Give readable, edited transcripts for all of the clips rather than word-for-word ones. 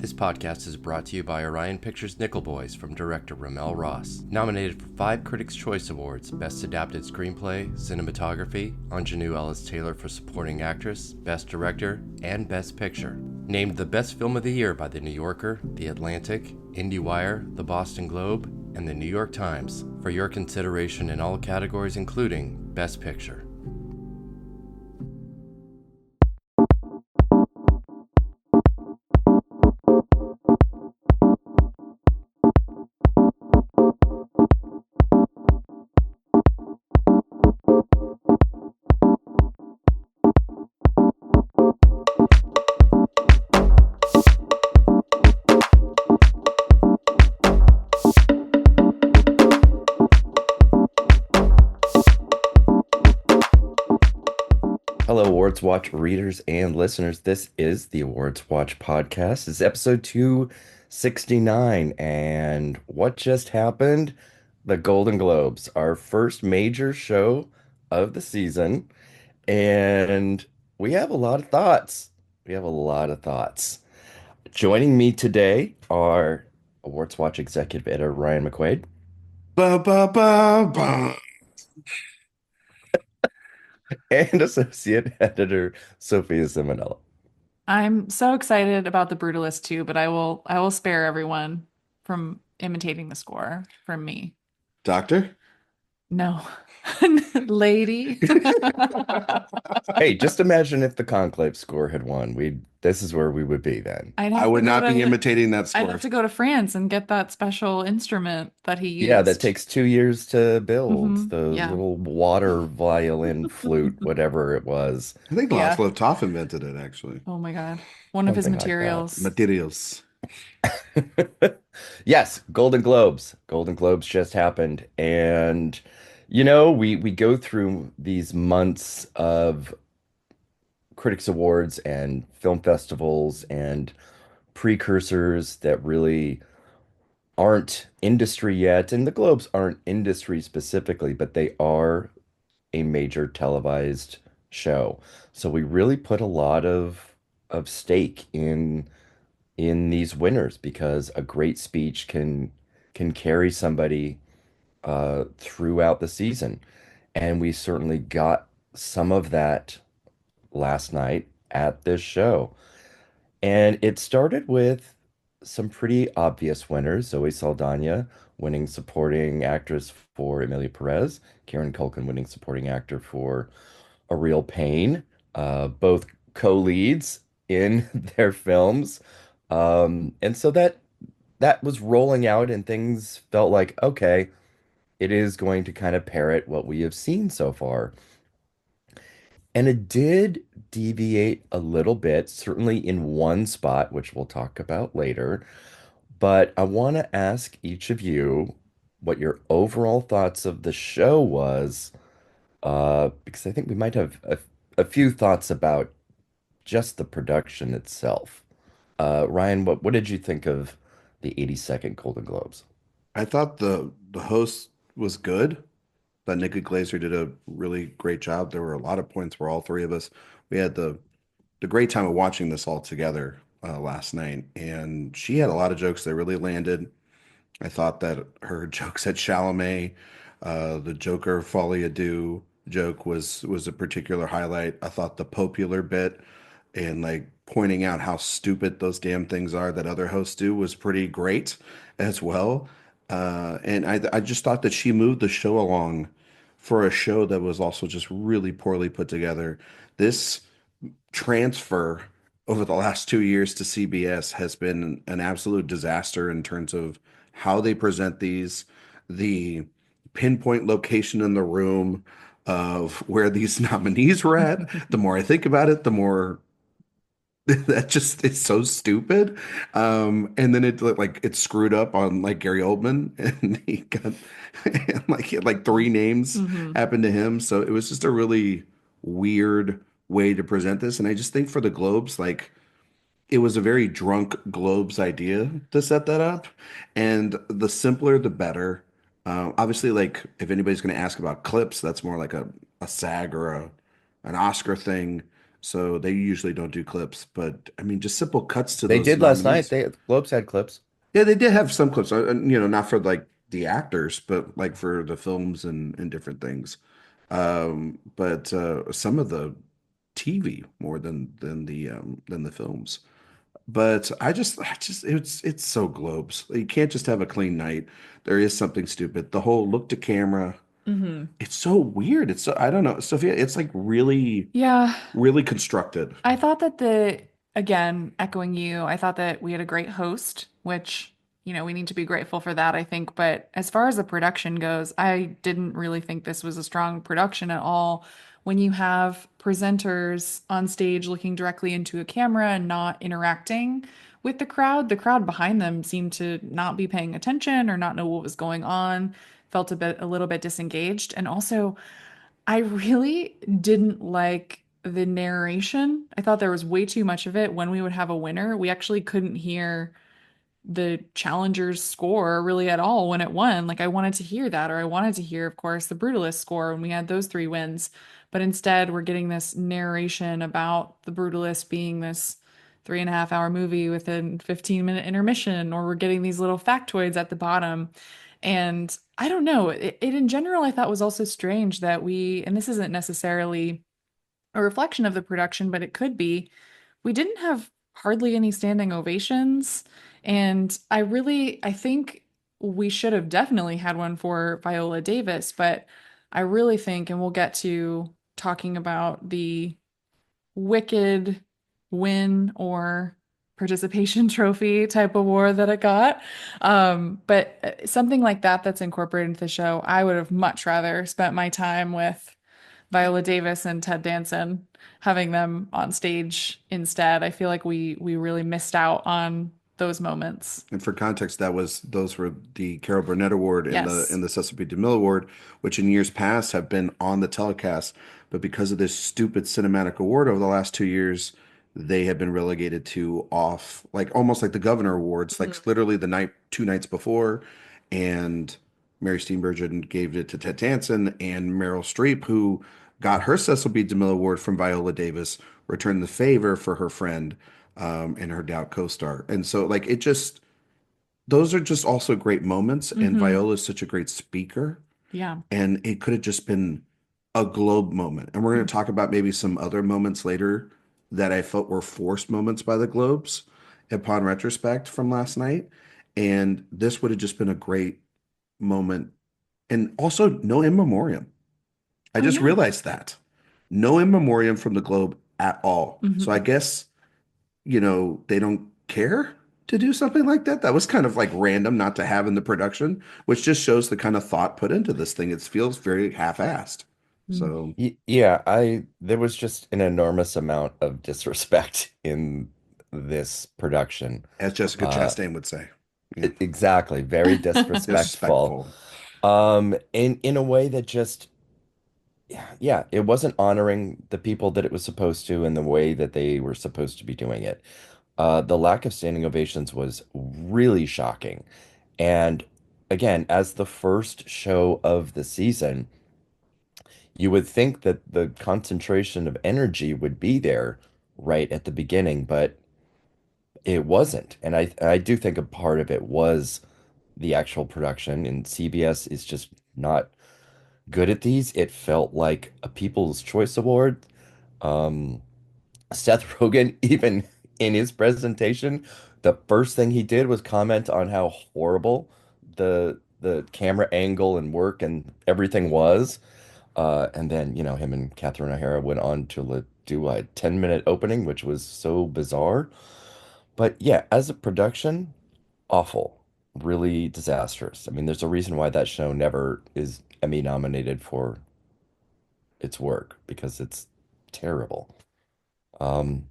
This podcast is brought to you by Orion Pictures Nickel Boys from director RaMell Ross. Nominated for 5 Critics' Choice Awards: Best Adapted Screenplay, Cinematography, Aunjanue Ellis-Taylor for Supporting Actress, Best Director, and Best Picture. Named the Best Film of the Year by The New Yorker, The Atlantic, Indiewire, The Boston Globe, and The New York Times. For your consideration in all categories including Best Picture. Hello, Awards Watch readers and listeners. This is the Awards Watch Podcast. It's episode 269. And what just happened? The Golden Globes, our first major show of the season. And we have a lot of thoughts. Joining me today are Awards Watch executive editor Ryan McQuade. Ba ba ba ba. And associate editor Sophia Ciminello. I'm so excited about the Brutalist too, but I will spare everyone from imitating the score from me. Doctor? No. Lady. Hey, just imagine if the Conclave score had won. This is where we would be then. I would not be imitating that I'd score. have to go to France and get that special instrument that he used. Yeah, that takes 2 years to build. Mhm, The yeah. little water violin flute, whatever it was. I think Yeah. Laszlo Toth invented it, actually. Oh my God. One of his Something like that. materials. Materials. Yes, Golden Globes. Golden Globes just happened. And we go through these months of Critics Awards and film festivals and precursors that really aren't industry yet, and the Globes aren't industry specifically, but they are a major televised show. So we really put a lot of stake in these winners because a great speech can carry somebody throughout the season. And we certainly got some of that last night at this show. And it started with some pretty obvious winners. Zoe Saldana winning supporting actress for Emilia Perez, Kieran Culkin winning supporting actor for A Real Pain, both co-leads in their films. And so that was rolling out and things felt like, okay, it is going to kind of parrot what we have seen so far. And it did deviate a little bit, certainly in one spot, which we'll talk about later. But I want to ask each of you what your overall thoughts of the show was, because I think we might have a few thoughts about just the production itself. Ryan, what did you think of the 82nd Golden Globes? I thought the host was good. That Nikki Glaser did a really great job. There were a lot of points where all three of us we had the great time of watching this all together last night, and she had a lot of jokes that really landed. I thought that her jokes at Chalamet, the Joker Folie à Deux joke was a particular highlight. I thought the popular bit and like pointing out how stupid those damn things are that other hosts do was pretty great as well. And I just thought that she moved the show along for a show that was also just really poorly put together. This transfer over the last 2 years to CBS has been an absolute disaster in terms of how they present these, the pinpoint location in the room of where these nominees were at. The more I think about it, the more that just is so stupid. And then it like it screwed up on like Gary Oldman and he got and like he had like three names Mhm. happened to him. So it was just a really weird way to present this. And I just think for the Globes, like it was a very drunk Globes idea to set that up. And the simpler, the better. Obviously, like if anybody's going to ask about clips, that's more like a SAG or an Oscar thing. So they usually don't do clips, but I mean, just simple cuts to They those did last night. nominees. They Globes had clips. Yeah, they did have some clips, not for like the actors, but like for the films and different things. But some of the TV more than the films. But it's so Globes. You can't just have a clean night. There is something stupid. The whole look to camera, Hmm. it's so weird. It's so, I don't know, Sophia, it's like really, Yeah, really constructed. I thought that again, echoing you, I thought that we had a great host, which, we need to be grateful for that, I think. But as far as the production goes, I didn't really think this was a strong production at all. When you have presenters on stage looking directly into a camera and not interacting with the crowd behind them seemed to not be paying attention or not know what was going on, felt a little bit disengaged. And also, I really didn't like the narration. I thought there was way too much of it. When we would have a winner, we actually couldn't hear the challenger's score really at all when it won. Like I wanted to hear that, or I wanted to hear, of course, the Brutalist score when we had those three wins. But instead, we're getting this narration about the Brutalist being this 3.5 hour movie with a 15-minute intermission, or we're getting these little factoids at the bottom. And I don't know, it in general, I thought was also strange that and this isn't necessarily a reflection of the production, but it could be, we didn't have hardly any standing ovations. And I think we should have definitely had one for Viola Davis, but I really think, and we'll get to talking about the wicked win or participation trophy type award that it got. But something like that that's incorporated into the show, I would have much rather spent my time with Viola Davis and Ted Danson, having them on stage instead. I feel like we really missed out on those moments. And for context, those were the Carol Burnett Award and the Yes. Cecil B. DeMille Award, which in years past have been on the telecast, but because of this stupid cinematic award over the last 2 years, they have been relegated to off, like almost like the Governor Awards, like Mhm. literally the night 2 nights before, and Mary Steenburgen gave it to Ted Danson, and Meryl Streep, who got her Cecil B. DeMille Award from Viola Davis, returned the favor for her friend and her Doubt co-star. And so like it just those are just also great moments. And Hmm. Viola is such a great speaker. Yeah. And it could have just been a Globe moment. And we're going to talk about maybe some other moments later that I felt were forced moments by the Globes upon retrospect from last night. And this would have just been a great moment. And also, no in memoriam. I Oh just yeah. realized that. No in memoriam from the Globe at all. So I Hmm. guess they don't care to do something like that. That was kind of like random not to have in the production, which just shows the kind of thought put into this thing. It feels very half-assed. So, Yeah, I there was just an enormous amount of disrespect in this production. as Jessica Uh, Chastain would say, yeah, exactly, very disrespectful. disrespectful. In a way that just, yeah, it wasn't honoring the people that it was supposed to in the way that they were supposed to be doing it. The lack of standing ovations was really shocking. And again, as the first show of the season, you would think that the concentration of energy would be there right at the beginning, but it wasn't. And I do think a part of it was the actual production, and CBS is just not good at these. It felt like a People's Choice Award. Um, Seth Rogen, even in his presentation, the first thing he did was comment on how horrible the camera angle and work and everything was. And then, him and Catherine O'Hara went on to do a 10-minute opening, which was so bizarre. But yeah, as a production, awful, really disastrous. I mean, there's a reason why that show never is Emmy nominated for its work because it's terrible. Um,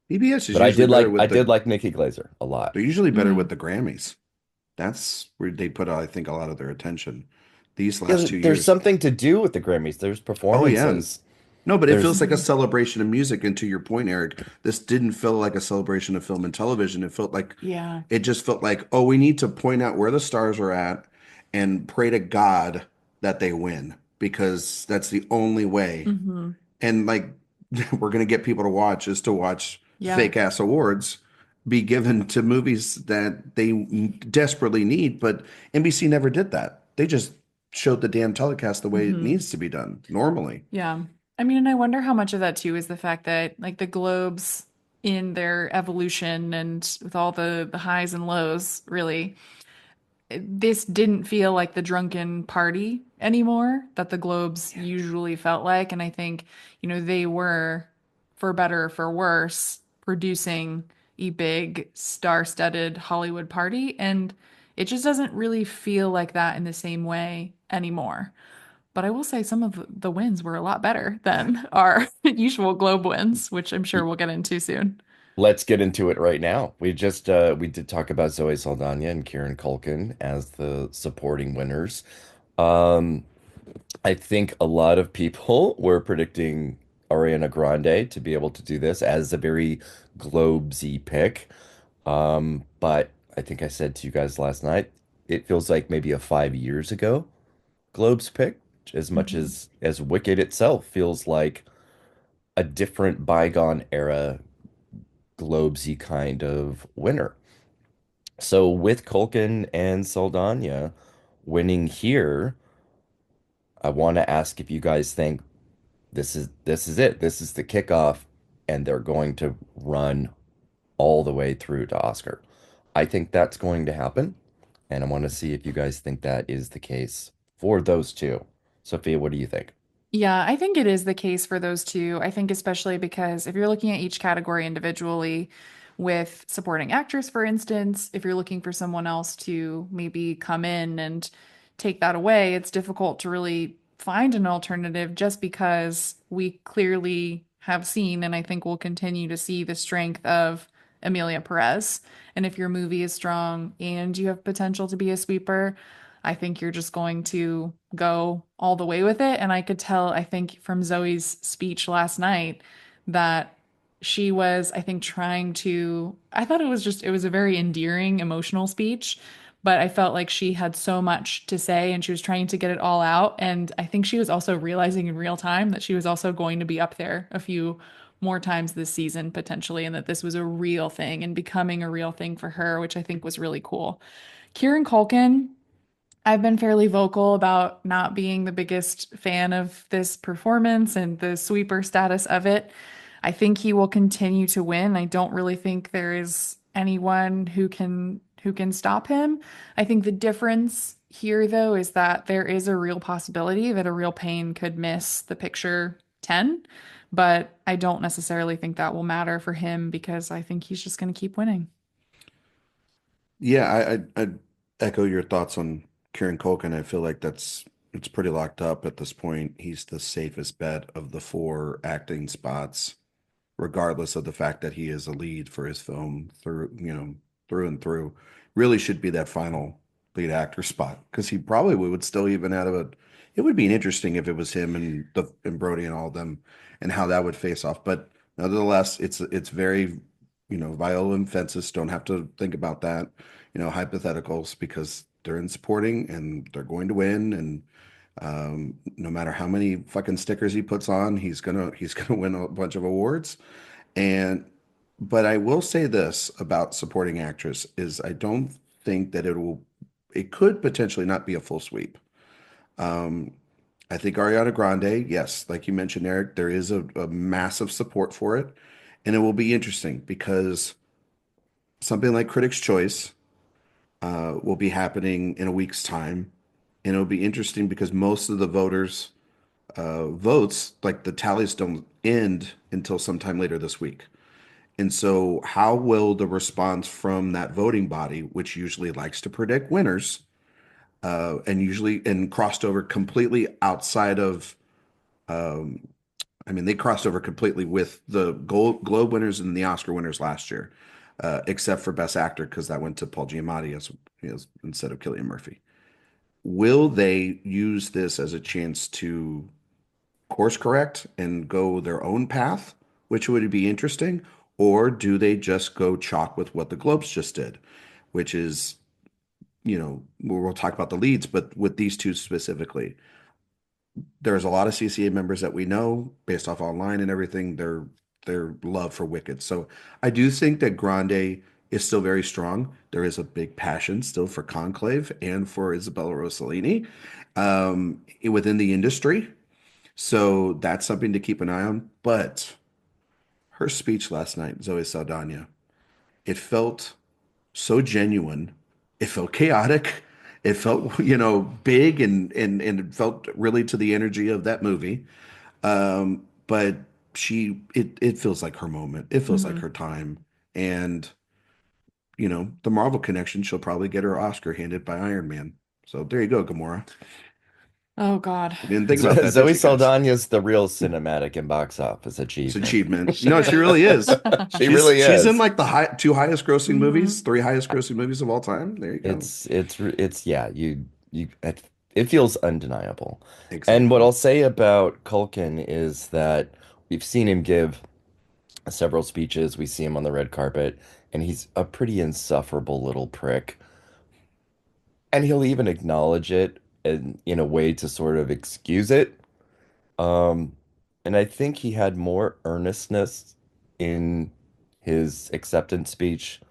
PBS is but I usually did better like I with did like Nikki Glazer a lot. they're usually better with Mm. the Grammys. That's where they put, I think, a lot of their attention these Yeah, last two there's years. something to do with the Grammys. There's Oh yeah. performances. No, but it There's feels like a Mhm. celebration of music. And to your point, Eric, this didn't feel like a celebration of film and television. Yeah. It just felt like, oh, we need to point out where the stars are at and pray to God that they win because that's the only way. Hmm. And like we're going to get people to watch is to watch Yeah. fake ass awards be given to movies that they desperately need. But NBC never did that. They just showed the damn telecast the way it Hmm. needs to be done normally. Yeah. I mean, and I wonder how much of that too is the fact that like the Globes in their evolution and with all the highs and lows, really, this didn't feel like the drunken party anymore that the Globes usually felt like. And I think, they were, for better or for worse, producing a big star-studded Hollywood party. And it just doesn't really feel like that in the same way anymore. But I will say some of the wins were a lot better than our usual Globe wins, which I'm sure we'll get into soon. Let's get into it right now. We did talk about Zoe Saldana and Kieran Culkin as the supporting winners. Um, I think a lot of people were predicting Ariana Grande to be able to do this as a very Globesy pick. But I think I said to you guys last night, it feels like maybe a 5 years ago Globes pick, as much Mhm. as Wicked itself feels like a different bygone era Globesy kind of winner. So with Culkin and Saldana winning here, I want to ask if you guys think this is it. This is the kickoff, and they're going to run all the way through to Oscar. I think that's going to happen, and I want to see if you guys think that is the case for those two. Sophia, what do you think? Yeah, I think it is the case for those two. I think especially because if you're looking at each category individually, with supporting actress, for instance, if you're looking for someone else to maybe come in and take that away, it's difficult to really find an alternative just because we clearly have seen, and I think we'll continue to see the strength of Emilia Perez. And if your movie is strong and you have potential to be a sweeper, I think you're just going to go all the way with it. And I could tell, I think, from Zoe's speech last night that she was, I think, trying to, I thought it was a very endearing, emotional speech, but I felt like she had so much to say and she was trying to get it all out. And I think she was also realizing in real time that she was also going to be up there a few more times this season, potentially, and that this was a real thing and becoming a real thing for her, which I think was really cool. Kieran Culkin, I've been fairly vocal about not being the biggest fan of this performance and the sweeper status of it. I think he will continue to win. I don't really think there is anyone who can stop him. I think the difference here though is that there is a real possibility that a real pain could miss the picture 10, but I don't necessarily think that will matter for him because I think he's just going to keep winning. Yeah, I echo your thoughts on Kieran Culkin. I feel like it's pretty locked up at this point. He's the safest bet of the four acting spots, regardless of the fact that he is a lead for his film through and through. Really should be that final lead actor spot because he probably would still even out of it. It would be interesting if it was him and Brody and all of them and how that would face off. But nevertheless, it's very, Viola and Fences don't have to think about that, hypotheticals because they're in supporting and they're going to win and no matter how many fucking stickers he puts on, he's gonna win a bunch of awards. And but I will say this about supporting actress is I don't think that it could potentially not be a full sweep. Um, I think Ariana Grande, yes, like you mentioned, Eric, there is a massive support for it. And it will be interesting because something like Critics' Choice will be happening in a week's time. And it'll be interesting because most of the voters votes, like the tallies don't end until sometime later this week. And so, how will the response from that voting body, which usually likes to predict winners, and crossed over completely outside of, um, I mean, they crossed over completely with the Globe winners and the Oscar winners last year, except for Best Actor because that went to Paul Giamatti instead of Cillian Murphy. Will they use this as a chance to course correct and go their own path, which would be interesting? Or do they just go chalk with what the Globes just did, which is, we'll talk about the leads, but with these two specifically, there's a lot of CCA members that we know based off online and everything, their love for Wicked. So I do think that Grande is still very strong. There is a big passion still for Conclave and for Isabella Rossellini within the industry. So that's something to keep an eye on. But her speech last night, Zoe Saldana, it felt so genuine. It felt chaotic. It felt, big and it felt really to the energy of that movie. But it feels like her moment. It feels like Hmm. her time. And, the Marvel connection, she'll probably get her Oscar handed by Iron Man. So there you go, Gamora. Oh God. You didn't think about that, did Zoe you guys? Saldana's the real cinematic and box office It's achievement. achievement. She No, she really is. is. She really She's in is. like the two highest grossing movies, Hmm. three highest grossing movies of all time. There you go. It's yeah, it feels undeniable. And what Exactly. I'll say about Culkin is that we've seen him give several speeches, we see him on the red carpet, and he's a pretty insufferable little prick. And he'll even acknowledge it in a way to sort of excuse it. Um, and I think he had more earnestness in his acceptance speech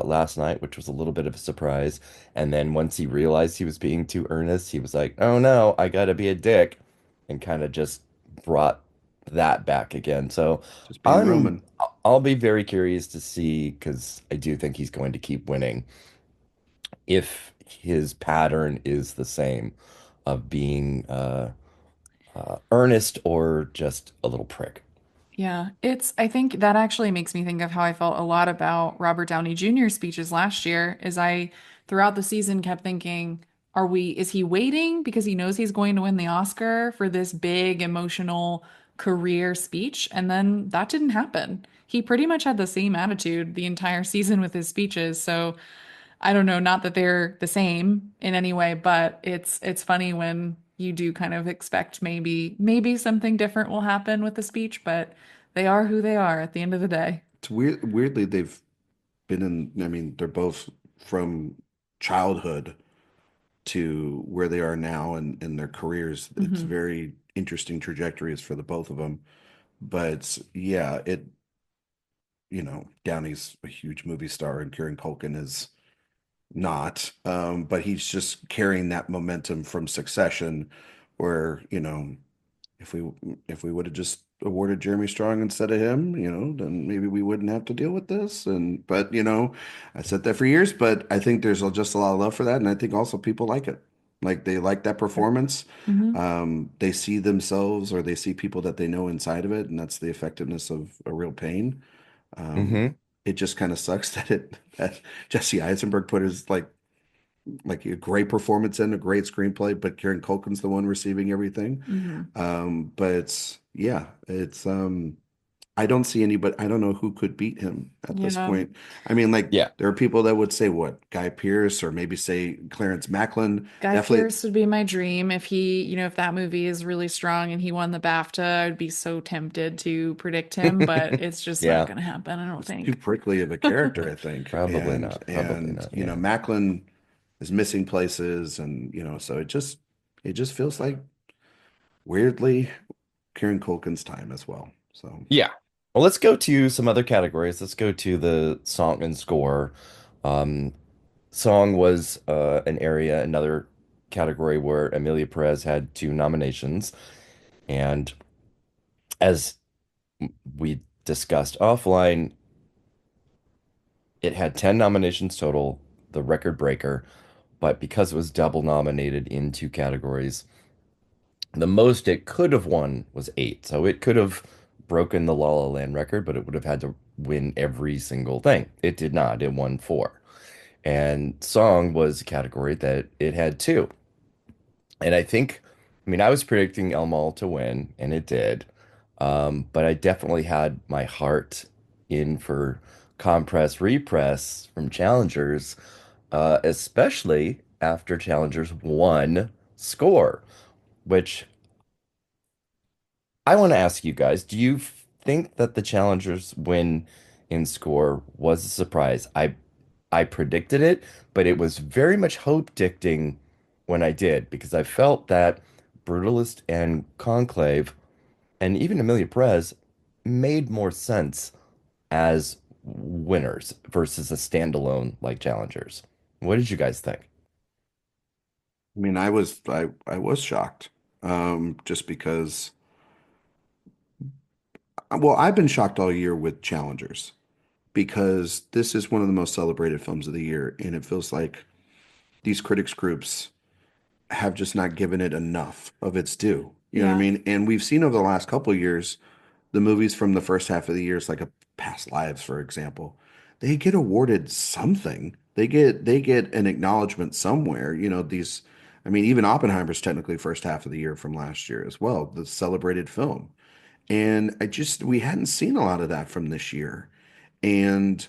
last night, which was a little bit of a surprise. And then once he realized he was being too earnest, he was like, "Oh no, I gotta be a dick," and kind of just brought that back again. So Just being I'm Roman. I'll be very curious to see because I do think he's going to keep winning if his pattern is the same of being earnest or just a little prick. Yeah, I think that actually makes me think of how I felt a lot about Robert Downey Jr.'s speeches last year, is I throughout the season kept thinking, is he waiting because he knows he's going to win the Oscar for this big emotional career speech? And then that didn't happen. He pretty much had the same attitude the entire season with his speeches. So I don't know, not that they're the same in any way, but it's funny when you do kind of expect maybe something different will happen with the speech, but they are who they are at the end of the day. It's weird. Weirdly, they've been in. I mean, they're both from childhood to where they are now in their careers. It's Hmm. very interesting trajectories for the both of them. But yeah, Downey's a huge movie star and Kieran Culkin is not. But he's just carrying that momentum from Succession, where, if we if we would have just awarded Jeremy Strong instead of him, then maybe we wouldn't have to deal with this. But I said that for years, but I think there's just a lot of love for that, and I think also people like it. Like they like that performance. Hmm. They see themselves or they see people that they know inside of it, and that's the effectiveness of a real pain. Um, Hmm. it just kind of sucks that Jesse Eisenberg put his like a great performance in a great screenplay, but Kieran Culkin's the one receiving everything. Hmm. But yeah, it's I don't see anybody. I don't know who could beat him at this Yeah. point. I mean, like Yeah. there are people that would say what Guy Pearce or maybe say Clarence Macklin. Guy Definitely, Pearce would be my dream if if that movie is really strong and he won the BAFTA, I would be so tempted to predict him, but it's just not Yeah. going to happen, I don't it's too think. prickly of a character, I think. Probably And not. Probably and not. Yeah. Macklin is missing places, and so it just feels like weirdly Kieran Culkin's time as well. So Yeah. Well, let's go to some other categories. Let's go to the song and score. Um, Song was an area, another category where Amelia Perez had two nominations. And as we discussed offline, it had 10 nominations total, the record breaker. But because it was double nominated in two categories, the most it could have won was eight. So it could have broken the La La Land record, but it would have had to win every single thing. It did not. It won four. And song was a category that it had two. And I mean, I was predicting El Mal to win, and it did. But I definitely had my heart in for Compress Repress from Challengers, especially after Challengers won Score, which I want to ask you guys, do you think that the Challengers win in Score was a surprise? I predicted it, but it was very much hope dicting when I did because I felt that Brutalist and Conclave, and even Amelia Perez made more sense as winners versus a standalone like challengers. What did you guys think? I mean, I was shocked. Just because well, I've been shocked all year with challengers because this is one of the most celebrated films of the year, and it feels like these critics groups have just not given it enough of its due. You know what I Yeah. mean? And we've seen over the last couple of years, the movies from the first half of the years, like a Past Lives, for example, they get awarded something. They get an acknowledgement somewhere. I mean, even Oppenheimer's technically first half of the year from last year as well, the celebrated film. And we hadn't seen a lot of that from this year. And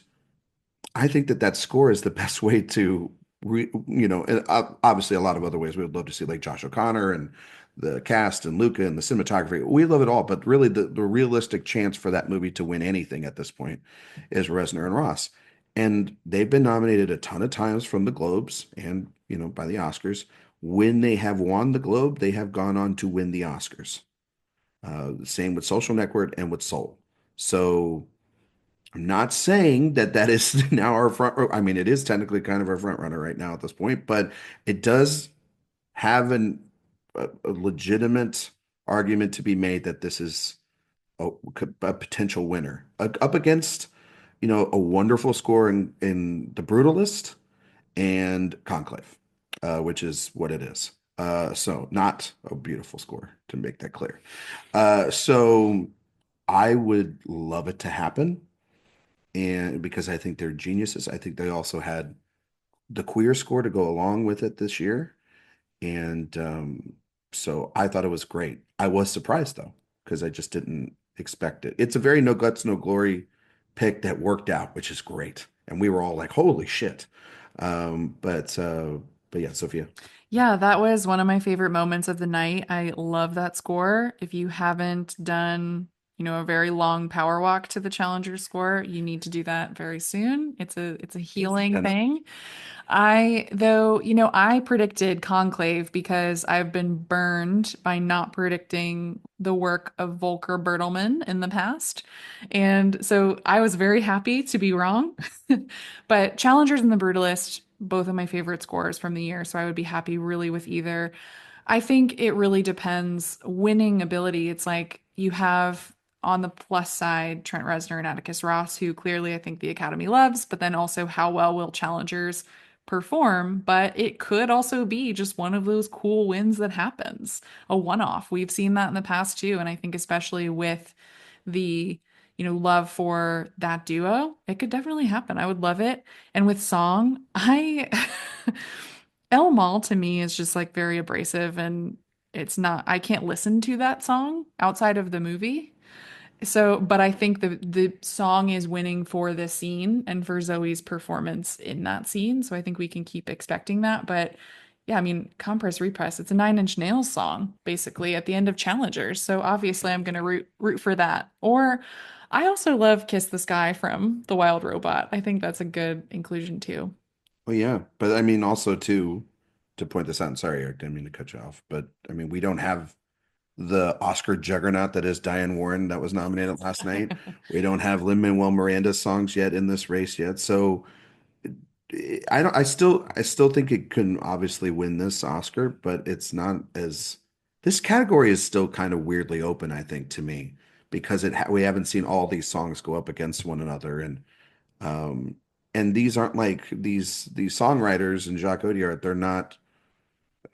I think that score is the best way to, and obviously a lot of other ways. We would love to see like Josh O'Connor and the cast and Luca and the cinematography. We love it all, but really the realistic chance for that movie to win anything at this point is Reznor and Ross. And they've been nominated a ton of times from the Globes and, by the Oscars. When they have won the Globe, they have gone on to win the Oscars. Same with Social Network and with Soul. So I'm not saying that is now our front. I mean, it is technically kind of our front runner right now at this point, but it does have a legitimate argument to be made that this is a potential winner up against, a wonderful score in The Brutalist and Conclave, which is what it is. So not a beautiful score to make that clear. So I would love it to happen. And because I think they're geniuses, I think they also had the queer score to go along with it this year. And so I thought it was great. I was surprised though, because I just didn't expect it. It's a very no guts, no glory pick that worked out, which is great. And we were all like, holy shit. But yeah, Sophia. Yeah, that was one of my favorite moments of the night. I love that score. If you haven't done, a very long power walk to the Challenger score, you need to do that very soon. It's a healing And thing. I predicted Conclave because I've been burned by not predicting the work of Volker Bertelmann in the past. And so I was very happy to be wrong. But Challengers and The Brutalist, both of my favorite scores from the year. So I would be happy really with either. I think it really depends. Winning ability, it's like you have on the plus side Trent Reznor and Atticus Ross, who clearly I think the Academy loves, but then also how well will challengers perform? But it could also be just one of those cool wins that happens, a one-off. We've seen that in the past too, and I think especially with the love for that duo, it could definitely happen. I would love it. And with song, I El Mal to me is just like very abrasive and it's not I can't listen to that song outside of the movie. So, but I think the song is winning for the scene and for Zoe's performance in that scene. So I think we can keep expecting that. But yeah, I mean, Compress Repress, it's a Nine Inch Nails song, basically, at the end of Challengers. So obviously I'm gonna root for that. Or I also love Kiss the Sky from The Wild Robot. I think that's a good inclusion too. well, yeah, but I mean, also too, to point this out, and sorry, Eric, didn't mean to cut you off, but I mean, we don't have the Oscar juggernaut that is Diane Warren that was nominated last night. We don't have Lin-Manuel Miranda's songs yet in this race yet. So I don't I still think it can obviously win this Oscar, but it's not as this category is still kind of weirdly open, I think, to me, because we haven't seen all these songs go up against one another um and these aren't like these songwriters and Jacques Audiard, they're not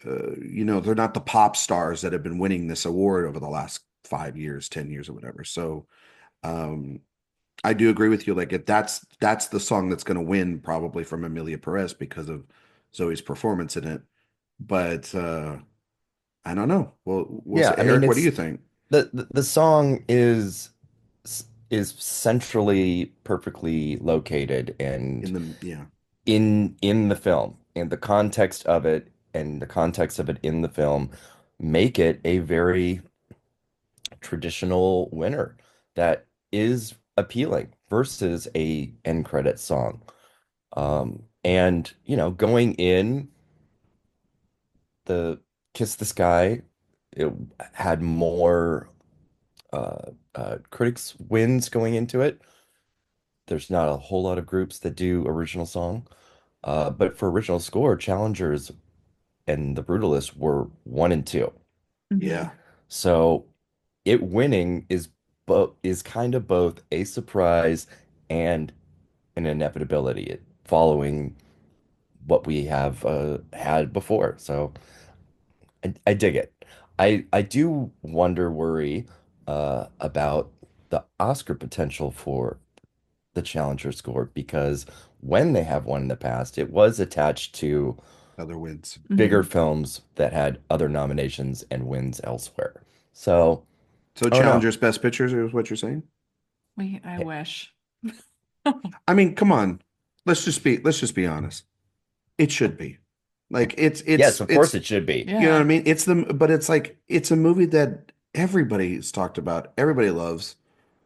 they're not the pop stars that have been winning this award over the last 5 years, 10 years, or whatever. So um, I do agree with you. Like if that's the song that's going to win probably from Amelia Perez because of Zoe's performance in it. But I don't know. We'll Yeah, say, I mean Eric, what do it's you think? the song is centrally perfectly located and Yeah. in the film and the context of it in the film make it a very traditional winner that is appealing versus a end credit song. And going in the Kiss the Sky it had more critics wins going into it. There's not a whole lot of groups that do original song. But for original score, Challengers and The Brutalist were one and two. Hmm. Yeah. So it winning is kind of both a surprise and an inevitability following what we have had before. So I dig it. I do worry about the Oscar potential for the Challenger score because when they have won in the past, it was attached to Other wins. bigger Hmm. films that had other nominations and wins elsewhere. So So I don't know. Challengers Best Pictures is what you're saying? Wait, I wish. I mean, come on. Let's just be honest. It should be. Like Yes, of course it's it should be. you know what I Yeah. mean? But it's like it's a movie that everybody's talked about, everybody loves.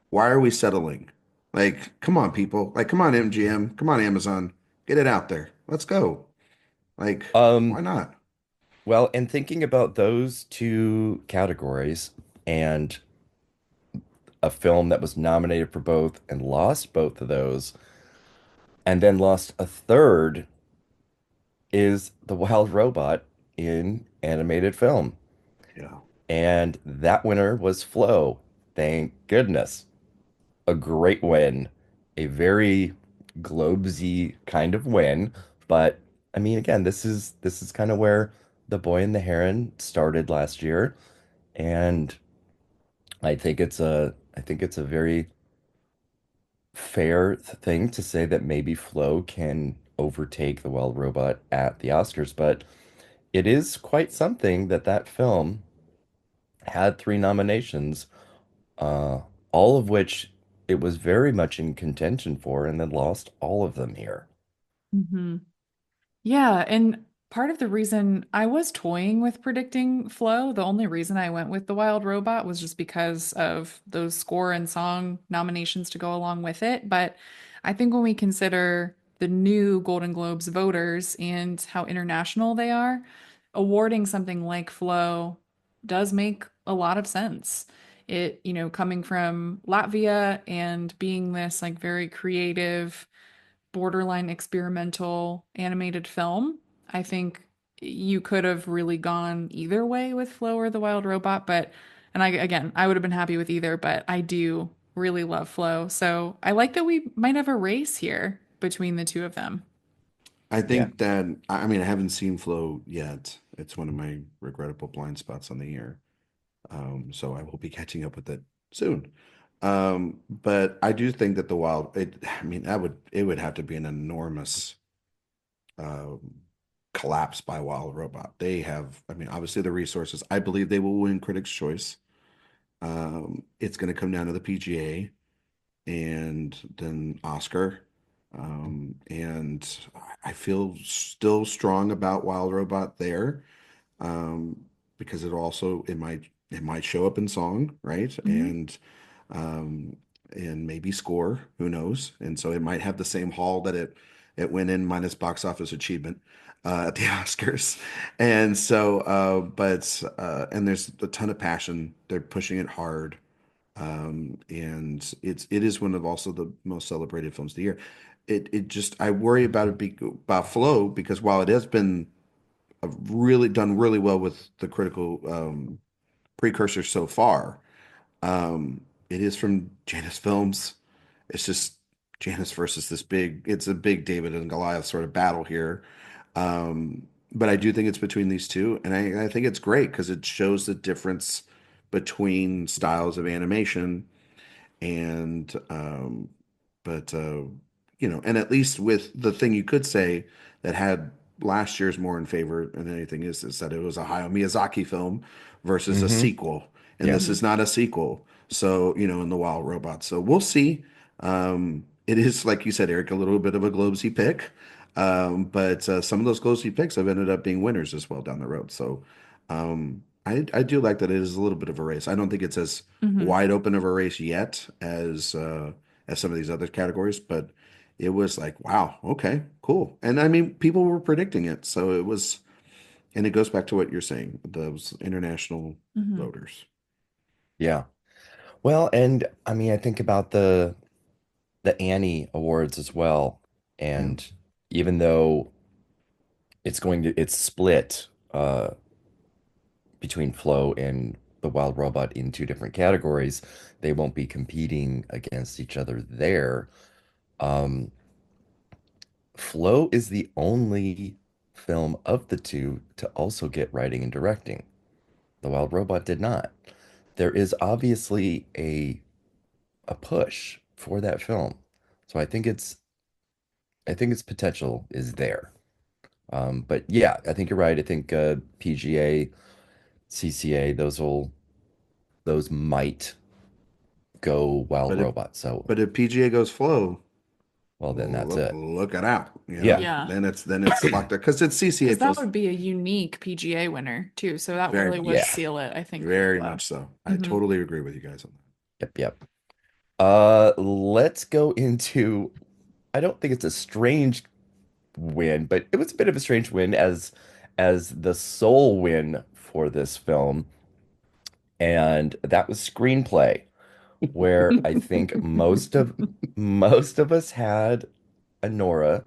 Why are we settling? Like, come on, people. Like, come on, MGM. Come on, Amazon. Get it out there. Let's go. Like, why Um, not? well, and thinking about those two categories and a film that was nominated for both and lost both of those, and then lost a third is The Wild Robot in animated film. Yeah. And that winner was Flow. Thank goodness. A great win, a very Globesy kind of win. But I mean, again, this is kind of where The Boy and the Heron started last year, and I think it's a very fair thing to say that maybe Flow can overtake The Wild Robot at the Oscars, but it is quite something that that film had three nominations, uh, all of which it was very much in contention for, and then lost all of them here. Hmm. Yeah, and part of the reason I was toying with predicting Flow, the only reason I went with The Wild Robot was just because of those score and song nominations to go along with it. But I think when we consider the new Golden Globes voters and how international they are, awarding something like Flow does make a lot of sense. It, coming from Latvia and being this like very creative borderline experimental animated film. I think you could have really gone either way with Flo or the Wild Robot, but and I would have been happy with either, but I do really love Flo. So I like that we might have a race here between the two of them. I Yeah. think that I mean I haven't seen Flow yet. It's one of my regrettable blind spots on the year. So I will be catching up with it soon. But I do think that I mean, it would have to be an enormous um, collapse by Wild Robot. They have, I mean, obviously the resources. I believe they will win Critics' Choice. It's going to come down to the PGA and then Oscar. And I feel still strong about Wild Robot there, um, because it might show up in song, right? Mhm. Um, and maybe score, who knows? And so it might have the same haul that it went in minus box office achievement at the Oscars. And so, and there's a ton of passion. They're pushing it hard. And it is one of also the most celebrated films of the year. It just I worry about Flow because while it has been really done really well with the critical precursor so far. It is from Janus Films. It's just Janus versus it's a big David and Goliath sort of battle here. But I do think it's between these two, and I think it's great because it shows the difference between styles of animation and but and at least with the thing you could say that had last year's more in favor than anything is that it was a Hayao Miyazaki film versus a Hmm. sequel, and Yeah. this Mhm. is not a sequel. So in the Wild Robot, so we'll see. It is like you said, Eric, a little bit of a globesy pick, but some of those globesy picks have ended up being winners as well down the road. So I do like that it is a little bit of a race. I don't think it's as Mhm. wide open of a race yet as some of these other categories, but it was like, wow, okay, cool. And I mean, people were predicting it, so And it goes back to what you're saying, those international Hmm. voters. Yeah. Well, and I mean, I think about the Annie Awards as well. Yeah. And even though it's split between Flow and the Wild Robot in two different categories, they won't be competing against each other there. Um, Flow is the only film of the two to also get writing and directing. The Wild Robot did not. There is obviously a push for that film. So I think its potential is there. But yeah, I think you're right. I think PGA, CCA, those might go Wild But if Robot. So but if PGA goes Flow, well then that's it. look it out. Yeah. Yeah. Then it's locked up because it's CCA Because that plus would be a unique PGA winner too. So that very really would Yeah. much, seal it, I think, for very Flow. much so. I Hmm. totally agree with you guys on Yep, yep. Let's go into I don't think it's a strange win, but it was a bit of a strange win as the sole win for this film, and that was screenplay, where I think most of us had Anora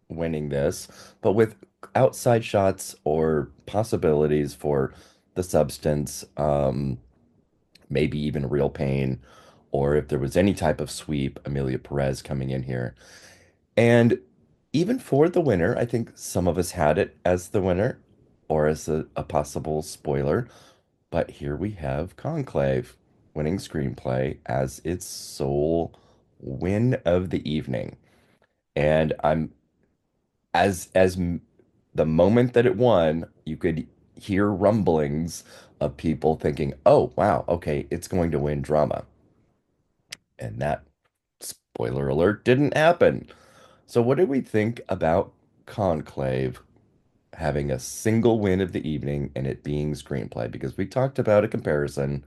winning this, but with outside shots or possibilities for the substance, maybe even real pain, or if there was any type of sweep, Amelia Perez coming in here. And even for the winner, I think some of us had it as the winner or as a possible spoiler. But here we have Conclave winning screenplay as its sole win of the evening. And I'm the moment that it won, you could hear rumblings of people thinking, "Oh, wow, okay, it's going to win drama." And that, spoiler alert, didn't happen. So what do we think about Conclave having a single win of the evening and it being screenplay? Because we talked about a comparison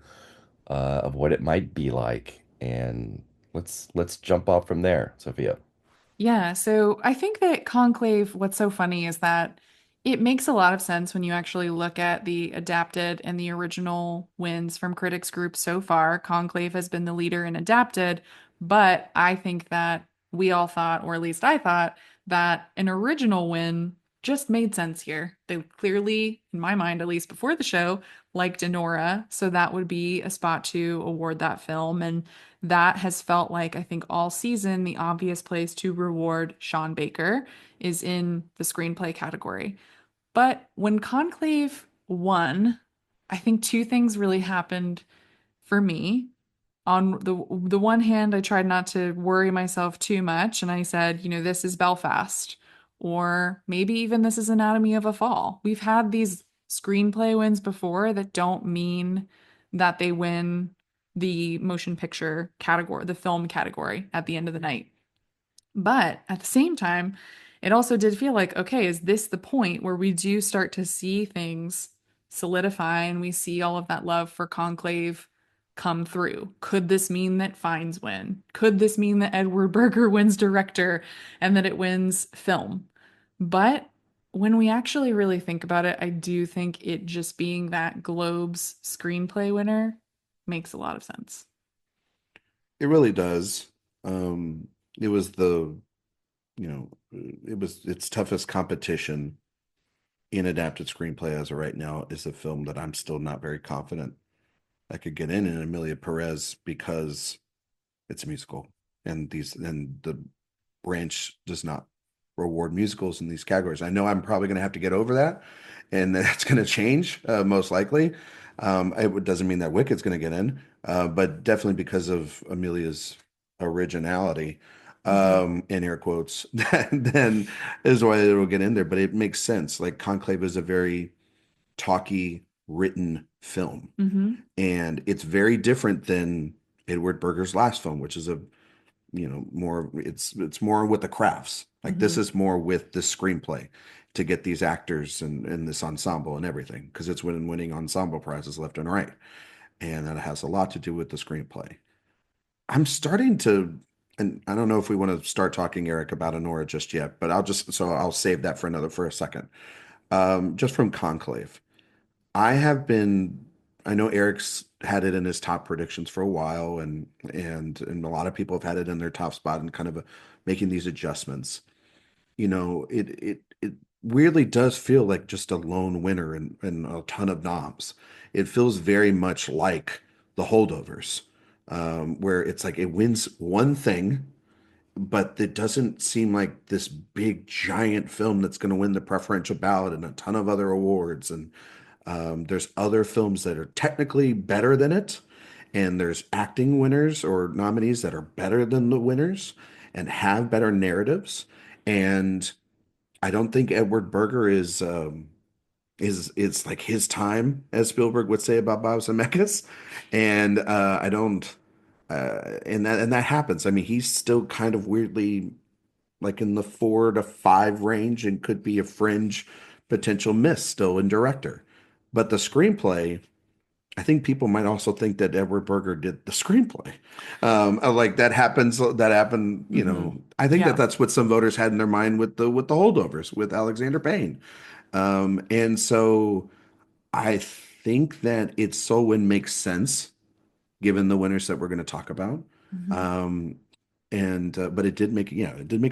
of what it might be like, and let's jump off from there, Sophia. Yeah, so I think that Conclave, what's so funny is that it makes a lot of sense when you actually look at the adapted and the original wins from critics groups so far. Conclave has been the leader in adapted, but I think that we all thought, or at least I thought, that an original win just made sense here. They clearly, in my mind, at least before the show, liked Enora, so that would be a spot to award that film. And that has felt like, I think, all season, the obvious place to reward Sean Baker is in the screenplay category. But when Conclave won, I think two things really happened for me. On the one hand, I tried not to worry myself too much, and I said, this is Belfast, or maybe even this is Anatomy of a Fall. We've had these screenplay wins before that don't mean that they win the motion picture category, the film category at the end of the night. But at the same time, it also did feel like, okay, is this the point where we do start to see things solidify and we see all of that love for Conclave come through? Could this mean that Fiennes win? Could this mean that Edward Berger wins director and that it wins film? But when we actually really think about it, I do think it just being that Globe's screenplay winner makes a lot of sense. it really does. It was it was its toughest competition in adapted screenplay as of right now is a film that I'm still not very confident I could get in Amelia Perez because it's a musical and the branch does not reward musicals in these categories. I know I'm probably going to have to get over that, and that's going to change most likely. It doesn't mean that Wicked's going to get in, but definitely because of Amelia's originality, Mhm. in air quotes, then is why it'll get in there. But it makes sense. Like Conclave is a very talky, written film, Mhm. and it's very different than Edward Berger's last film, which is more it's more with the crafts. Like this Mhm. is more with the screenplay to get these actors and this ensemble and everything because it's winning ensemble prizes left and right, and that has a lot to do with the screenplay. I'm starting to, and I don't know if we want to start talking, Eric, about Honora just yet, but I'll save that for a second. Just from Conclave. I have been, I know Eric's had it in his top predictions for a while, and a lot of people have had it in their top spot and kind of making these adjustments. It weirdly does feel like just a lone winner and a ton of noms. It feels very much like the holdovers, where it's like it wins one thing, but it doesn't seem like this big giant film that's going to win the preferential ballot and a ton of other awards. And there's other films that are technically better than it, and there's acting winners or nominees that are better than the winners and have better narratives. And I don't think Edward Berger is it's like his time, as Spielberg would say about Bob Zemeckis. And I don't and that happens. I mean, he's still kind of weirdly like in the 4 to 5 range and could be a fringe potential miss still in director. But the screenplay, I think people might also think that Edward Berger did the screenplay. Like that happens. That happened. Hmm. I think that Yeah. that's what some voters had in their mind with the holdovers with Alexander Payne. And so I think that It's So Win makes sense given the winners that we're going to talk about. Hmm. Um, and but it did make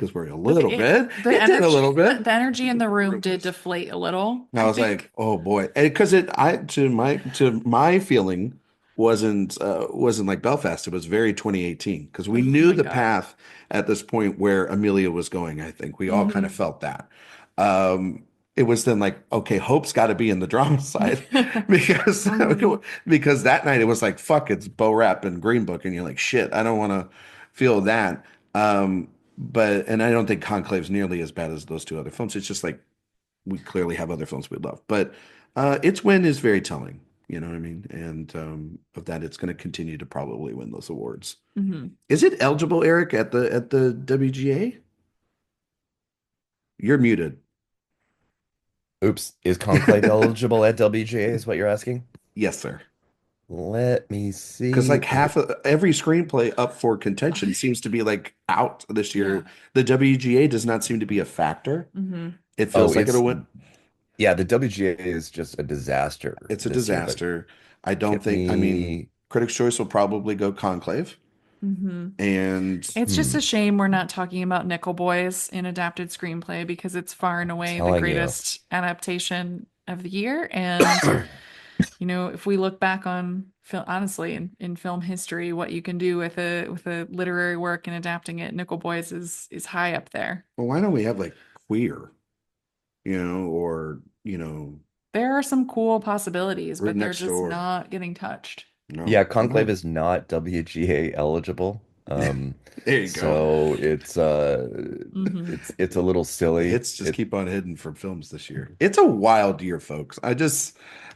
us worry a The little bit. the It did a energy little bit. the energy in the room did Ruthless. deflate a little, And I I was like, think. oh boy, because it I to my feeling wasn't like Belfast. It was very 2018 because we Oh knew my the God. path at this point where Amelia was going. I think we all kind of Hmm. felt that. Um, it was then like, okay, Hope's got to be in the drama side because Hmm. because that night it was like, fuck, it's Bo Rap and Green Book, and you're like, shit, I don't want to feel that. But and I don't think Conclave's nearly as bad as those two other films. It's just like we clearly have other films we love. But its win is very telling. You know what I mean? And of that, it's going to continue to probably win those awards. Hmm. Is it eligible, Eric, at the WGA? You're muted. Oops, is Conclave eligible at WGA is what you're asking? Yes, sir. Let me Because see. like half of every screenplay up for contention seems to be like out this Yeah. year. The WGA does not seem to be a factor. Hmm. It Oh, feels like it'll win. yeah, the WGA is just a disaster It's a this year, but disaster. I don't get think, I mean, me Critics' Choice will probably go Conclave. Hmm. And It's just hmm, a shame we're not talking about Nickel Boys in adapted screenplay because it's far and away the telling you. greatest adaptation of the year. And, if we look back on film, honestly, in film history, what you can do with a literary work and adapting it, Nickel Boys is high up there. well, why don't we have like queer, or, There are some cool possibilities, Root but they're Next just Door? not getting touched. No, Yeah, I'm Conclave gonna, is not WGA eligible. there you go. So Hmm. it's a little The silly. hits just keep on hitting from films this year. It's a wild year, folks.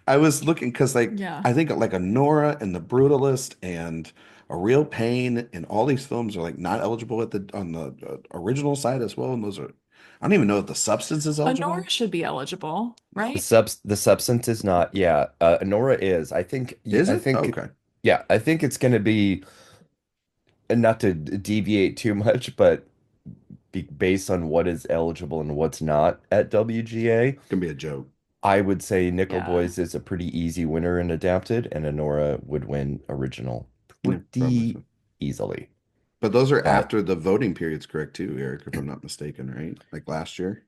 I was looking because like Yeah. I think like a Nora and The Brutalist and A Real Pain and all these films are like not eligible at the on the original side as well. And those are, I don't even know if The Substance is Honora eligible. should be eligible, No, right? The substance is not. Yeah, Nora is. is I it? think Okay. yeah, I think it's going to be, and not to deviate too much, but based on what is eligible and what's not at WGA, Can be a joke. I would say Nickel Yeah. Boys is a pretty easy winner in adapted, and Honora would win original Yeah, probably pretty so. easily. But those are But after the voting period's correct too, Eric, if I'm not mistaken, right? Like last year.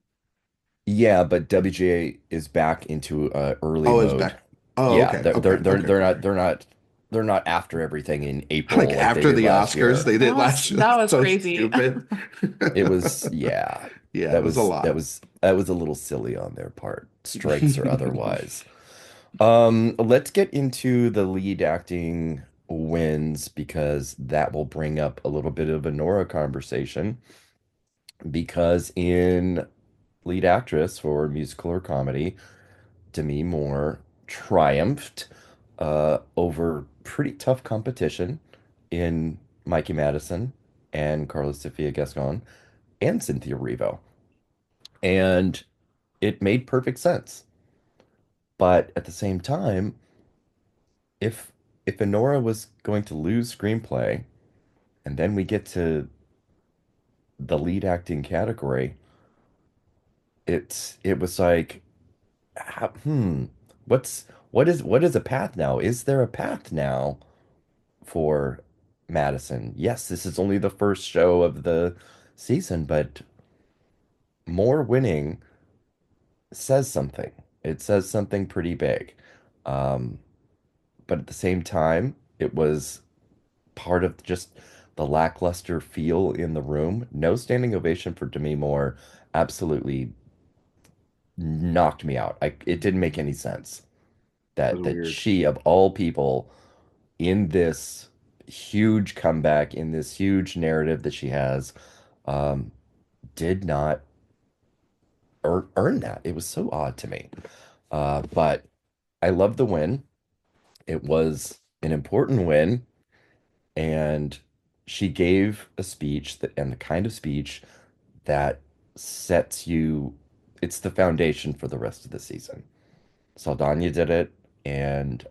yeah, but WGA is back into early Oh, it's mode. back. Oh, Yeah, okay, okay, okay, okay. they're not after everything in April Like like they after did the last Oscars, year. they did last year. That That's was so crazy. stupid. It was, yeah, Yeah, it was a lot. that was a little silly on their part, strikes or otherwise. Let's get into the lead acting wins because that will bring up a little bit of a Nora conversation. Because in lead actress for musical or comedy, Demi Moore triumphed over pretty tough competition in Mikey Madison and Carla Sofia Gascon and Cynthia Erivo. And it made perfect sense. But at the same time, if if Honora was going to lose screenplay and then we get to the lead acting category, it was like Hmm. What is a path now? Is there a path now for Madison? Yes, this is only the first show of the season, but more winning says something. It says something pretty big. Um, but at the same time, it was part of just the lackluster feel in the room. No standing ovation for Demi Moore absolutely knocked me out. It didn't make any sense It was that weird. she, of all people, in this huge comeback, in this huge narrative that she has, um, did not earn that. It was so odd to me. But I love the win. It was an important win, and she gave a speech that, and the kind of speech that sets you, it's the foundation for the rest of the season. Saldana did it, and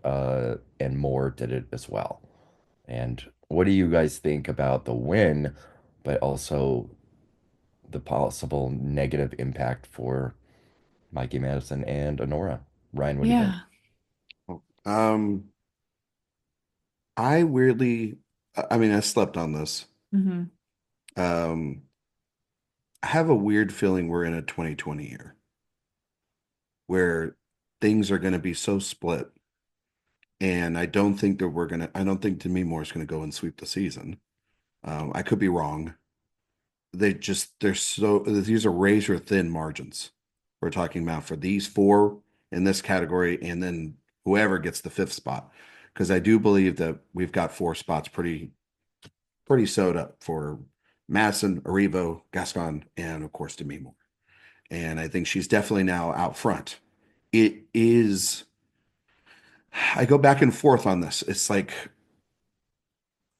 Moore did it as well. And what do you guys think about the win, but also the possible negative impact for Mikey Madison and Honora? Ryan, what do you think? Yeah. Um, I weirdly, I mean, I slept on this. Hmm. Um, I have a weird feeling we're in a 2020 year where things are going to be so split. And I don't think Demi Moore is going to go and sweep the season. I could be wrong. These are razor thin margins we're talking about for these four in this category, and then whoever gets the fifth spot. Because I do believe that we've got four spots pretty sewed up for Madison, Arrivo, Gascon, and of course Demi Moore. And I think she's definitely now out front. It is, I go back and forth on this. It's like,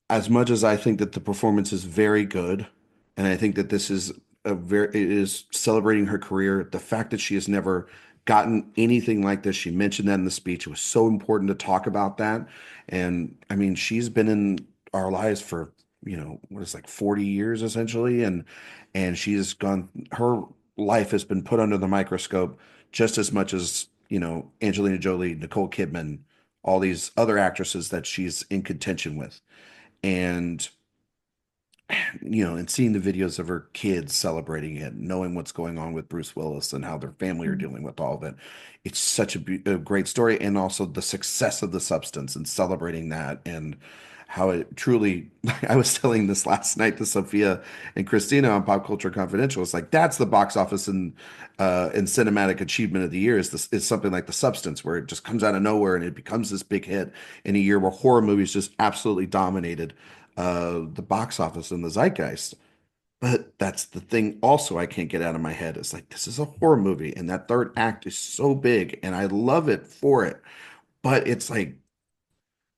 as much as I think that the performance is very good, and I think that this is it is celebrating her career, the fact that she has never gotten anything like this, she mentioned that in the speech. It was so important to talk about that. And I mean, she's been in our lives for, what is like 40 years essentially. And she's gone, her life has been put under the microscope just as much as, Angelina Jolie, Nicole Kidman, all these other actresses that she's in contention with. And and seeing the videos of her kids celebrating it, knowing what's going on with Bruce Willis and how their family are dealing with all of it. It's such a great story. And also the success of the substance and celebrating that, and how it truly, I was telling this last night to Sophia and Christina on Pop Culture Confidential. It's like, that's the box office and cinematic achievement of the year is something like The Substance, where it just comes out of nowhere and it becomes this big hit in a year where horror movies just absolutely dominated the box office and the zeitgeist. But that's the thing also I can't get out of my head. It's like, this is a horror movie, and that third act is so big, and I love it for it. But it's like,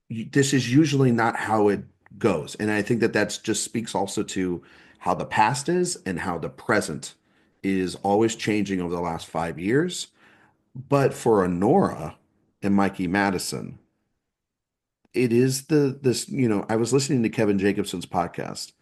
this is usually not how it goes. And I think that that's just speaks also to how the past is and how the present is always changing over the last 5 years. But for Honora and Mikey Madison, it is I was listening to Kevin Jacobson's podcast.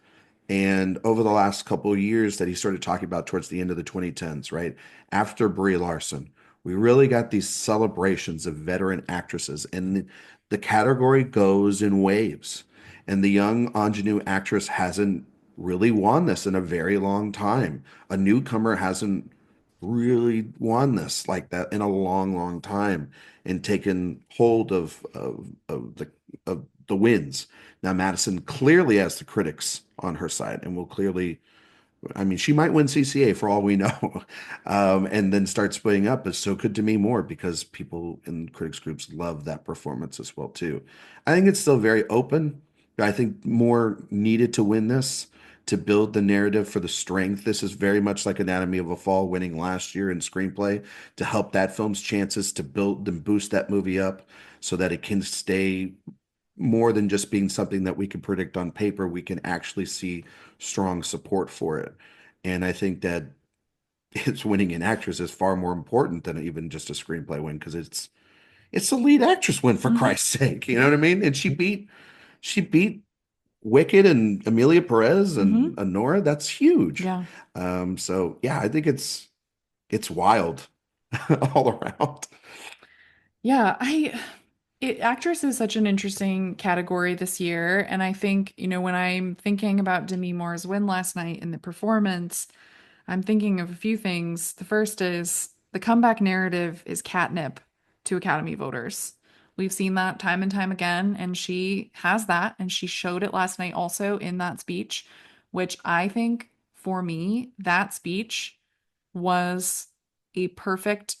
And over the last couple of years that he started talking about towards the end of the 2010s, right? After Brie Larson, we really got these celebrations of veteran actresses, and the category goes in waves. And the young ingenue actress hasn't really won this in a very long time. A newcomer hasn't really won this like that in a long, long time and taken hold of the wins. Now, Madison clearly has the critics on her side and will clearly, I mean, she might win CCA for all we know, and then start splitting up. But so could Demi Moore, because people in critics groups love that performance as well too. I think it's still very open. I think Moore needed to win this to build the narrative for the strength. This is very much like Anatomy of a Fall winning last year in screenplay to help that film's chances to build and boost that movie up so that it can stay more than just being something that we can predict on paper. We can actually see strong support for it. And I think that it's winning an actress is far more important than even just a screenplay win, because it's the lead actress win, for Hmm. Christ's sake. You know Yeah. what I mean? And she beat Wicked and Amelia Perez Hmm. and Honora. That's huge. Yeah. So yeah, I think it's wild. all around. Yeah, actress is such an interesting category this year, and I think, when I'm thinking about Demi Moore's win last night in the performance, I'm thinking of a few things. The first is the comeback narrative is catnip to Academy voters. We've seen that time and time again, and she has that, and she showed it last night also in that speech, which I think for me, that speech was a perfect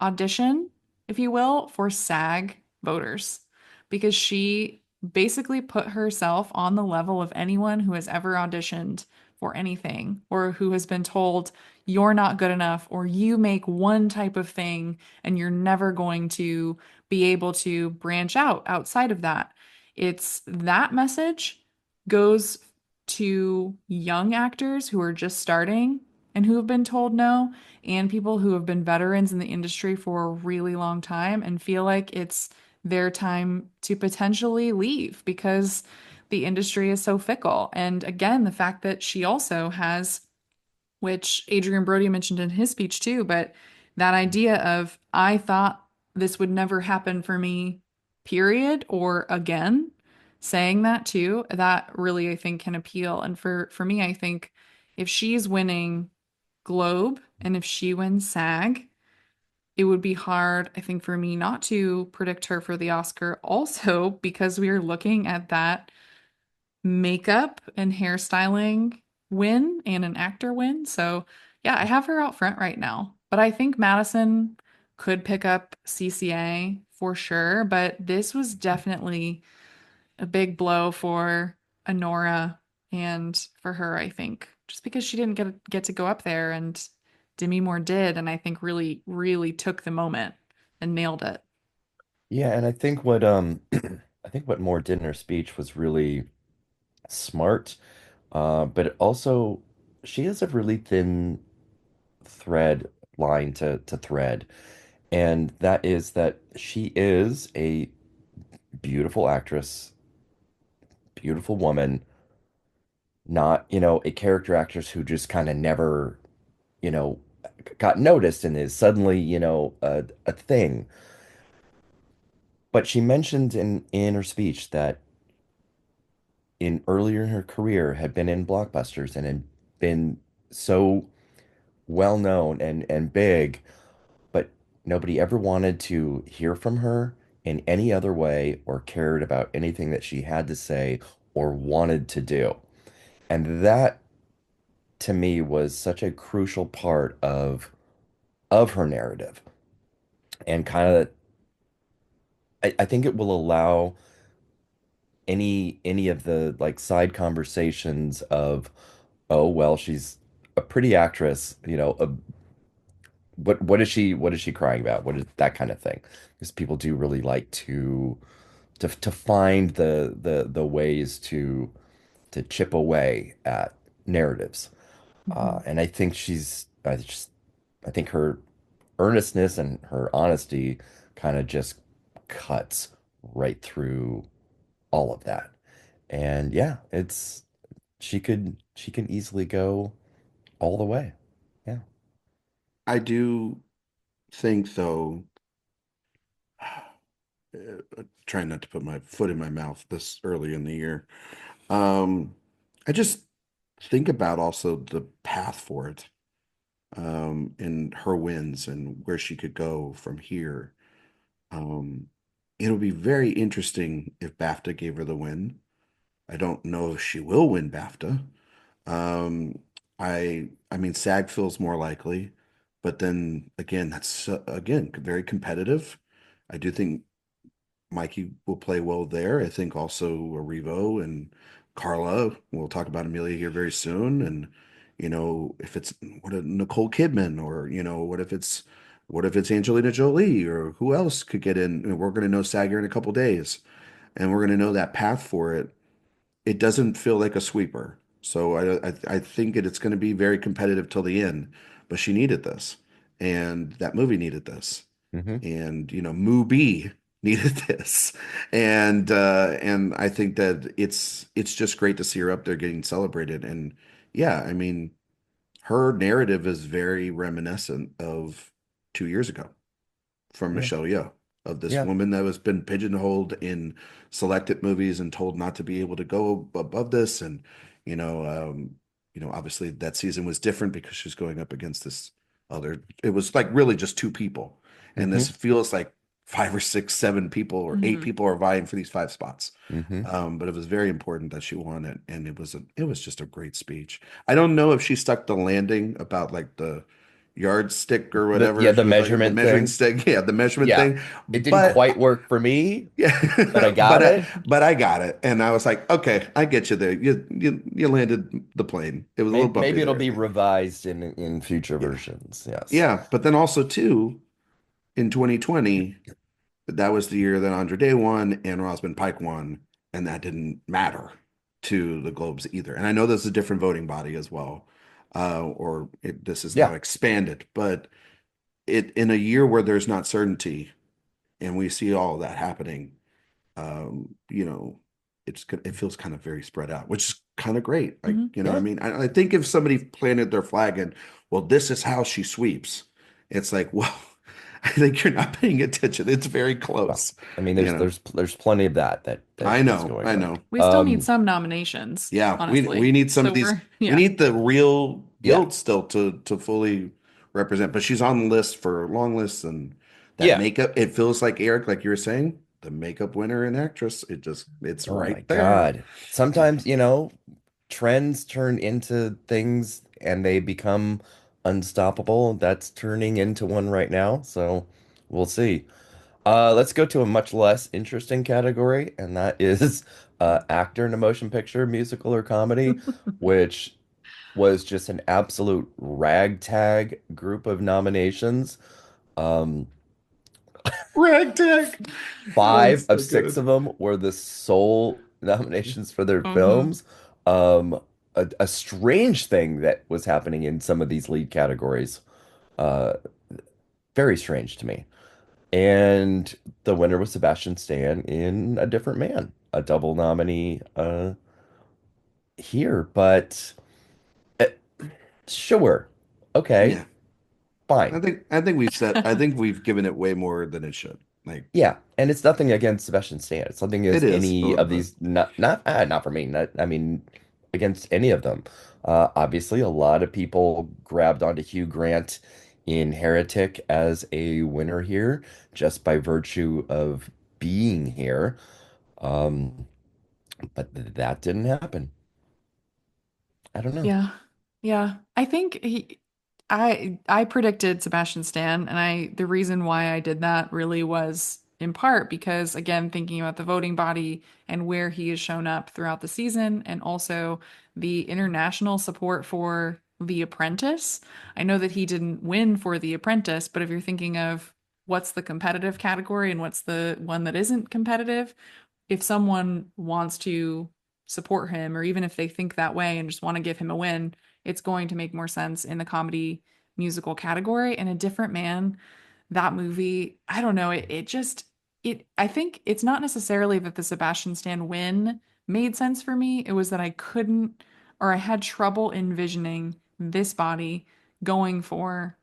audition, if you will, for SAG voters because she basically put herself on the level of anyone who has ever auditioned for anything or who has been told you're not good enough or you make one type of thing and you're never going to be able to branch out outside of that. It's that message goes to young actors who are just starting and who have been told no, and people who have been veterans in the industry for a really long time and feel like it's their time to potentially leave because the industry is so fickle. And again, the fact that she also has, which Adrian Brody mentioned in his speech too, but that idea of, I thought this would never happen for me, period, or again, saying that too, that really I think can appeal. And for me, I think if she's winning Globe and if she wins SAG, it would be hard, I think, for me not to predict her for the Oscar also because we are looking at that makeup and hairstyling win and an actor win. So, yeah, I have her out front right now. But I think Madison could pick up CCA for sure. But this was definitely a big blow for Honora and for her, I think, just because she didn't get to go up there and Demi Moore did, and I think really, really took the moment and nailed it. Yeah, and I think what I think what Moore did in her speech was really smart, but it also she has a really thin thread line to thread, and that is that she is a beautiful actress, beautiful woman, not, a character actress who just kind of never, you know, got noticed and is suddenly, a thing. But she mentioned in her speech that in earlier in her career had been in blockbusters and had been so well known and big, but nobody ever wanted to hear from her in any other way or cared about anything that she had to say or wanted to do. And that to me was such a crucial part of her narrative and kind of I think it will allow any of the like side conversations of, oh well, she's a pretty actress, what is she crying about? What is that kind of thing? Because people do really like to find the ways to chip away at narratives. Mhm. And I think I think her earnestness and her honesty kind of just cuts right through all of that. And yeah, she can easily go all the way. Yeah. I do think, though, trying not to put my foot in my mouth this early in the year. Um, I just think about also the path for it, and her wins and where she could go from here. Um, it'll be very interesting if BAFTA gave her the win. I don't know if she will win BAFTA. Um, I mean, SAG feels more likely, but then again, that's again very competitive. I do think Mikey will play well there. I think also Arrivo and Carla. We'll talk about Amelia here very soon. And if it's what a Nicole Kidman, or what if it's Angelina Jolie, or who else could get in? And we're going to know SAG here in a couple days, and we're going to know that path for it. It doesn't feel like a sweeper. So I think it's going to be very competitive till the end. But she needed this, and that movie needed this, Hmm. and Mubi needed this, and I think that it's just great to see her up there getting celebrated. And yeah, I mean, her narrative is very reminiscent of 2 years ago from Yeah. Michelle Yeoh, of this Yeah. woman that was been pigeonholed in selected movies and told not to be able to go above this. And you know, obviously that season was different because she's going up against this other. It was like really just two people, and this Hmm. feels like five or six, seven people or eight Hmm. people are vying for these five spots. Hmm. But it was very important that she won it, and it was just a great speech. I don't know if she stuck the landing about like the yardstick or Yeah, whatever. the She was like the measurement measuring thing. stick, yeah, the measurement Yeah. thing. It didn't But quite work for me, yeah, but I got but it. I got it, and I was like, okay, I get you there. You landed the plane. It was a little bumpy Maybe it'll there. be revised in future Yeah, versions. Yes. yeah. But then also too in 2020, that was the year that Andre Day won and Rosamund Pike won, and that didn't matter to the Globes either. And I know this is a different voting body as well, this is now Yeah. expanded, but it in a year where there's not certainty and we see all of that happening, you know, it feels kind of very spread out, which is kind of great. Like, Hmm. you know what I Yeah. mean? I think if somebody planted their flag and, well, this is how she sweeps, it's like, well, I think you're not paying attention. It's very Well, close, I mean, you know. there's plenty of that is going I on. know. We still need some nominations, Yeah, we honestly. need some So of these. we're, We yeah. need the real Yeah. guild still to fully represent. But she's on the list for long lists, and that Yeah. makeup. It feels like Eric, like you were saying, the makeup winner and actress. It's Oh my right there. God. Sometimes, trends turn into things and they become unstoppable. That's turning into one right now. So we'll see. Let's go to a much less interesting category, and that is actor in a motion picture, musical or comedy, which was just an absolute ragtag group of nominations. Um, Ragtag. Oh, Five it's of so six good. of them were the sole nominations for their Hmm. films. A strange thing that was happening in some of these lead categories. Uh, very strange to me. And the winner was Sebastian Stan in A Different Man, a double nominee here. But uh, sure, okay, Yeah, fine. I think we've given it way more than it should. Like Yeah, and it's nothing against Sebastian Stan. It's nothing it against is a any little of bit. these. Not for me. Not, I mean, against any of them. Obviously, a lot of people grabbed onto Hugh Grant in Heretic as a winner here, just by virtue of being here. Um, but that didn't happen. I don't know. Yeah. Yeah. I think I predicted Sebastian Stan, and the reason why I did that really was in part because, again, thinking about the voting body and where he has shown up throughout the season, and also the international support for The Apprentice. I know that he didn't win for The Apprentice, but if you're thinking of what's the competitive category and what's the one that isn't competitive, if someone wants to support him, or even if they think that way and just want to give him a win, it's going to make more sense in the comedy musical category. And A Different Man, that movie, I don't know, it just I think it's not necessarily that the Sebastian Stan win made sense for me. It was that I couldn't, or I had trouble envisioning this body going for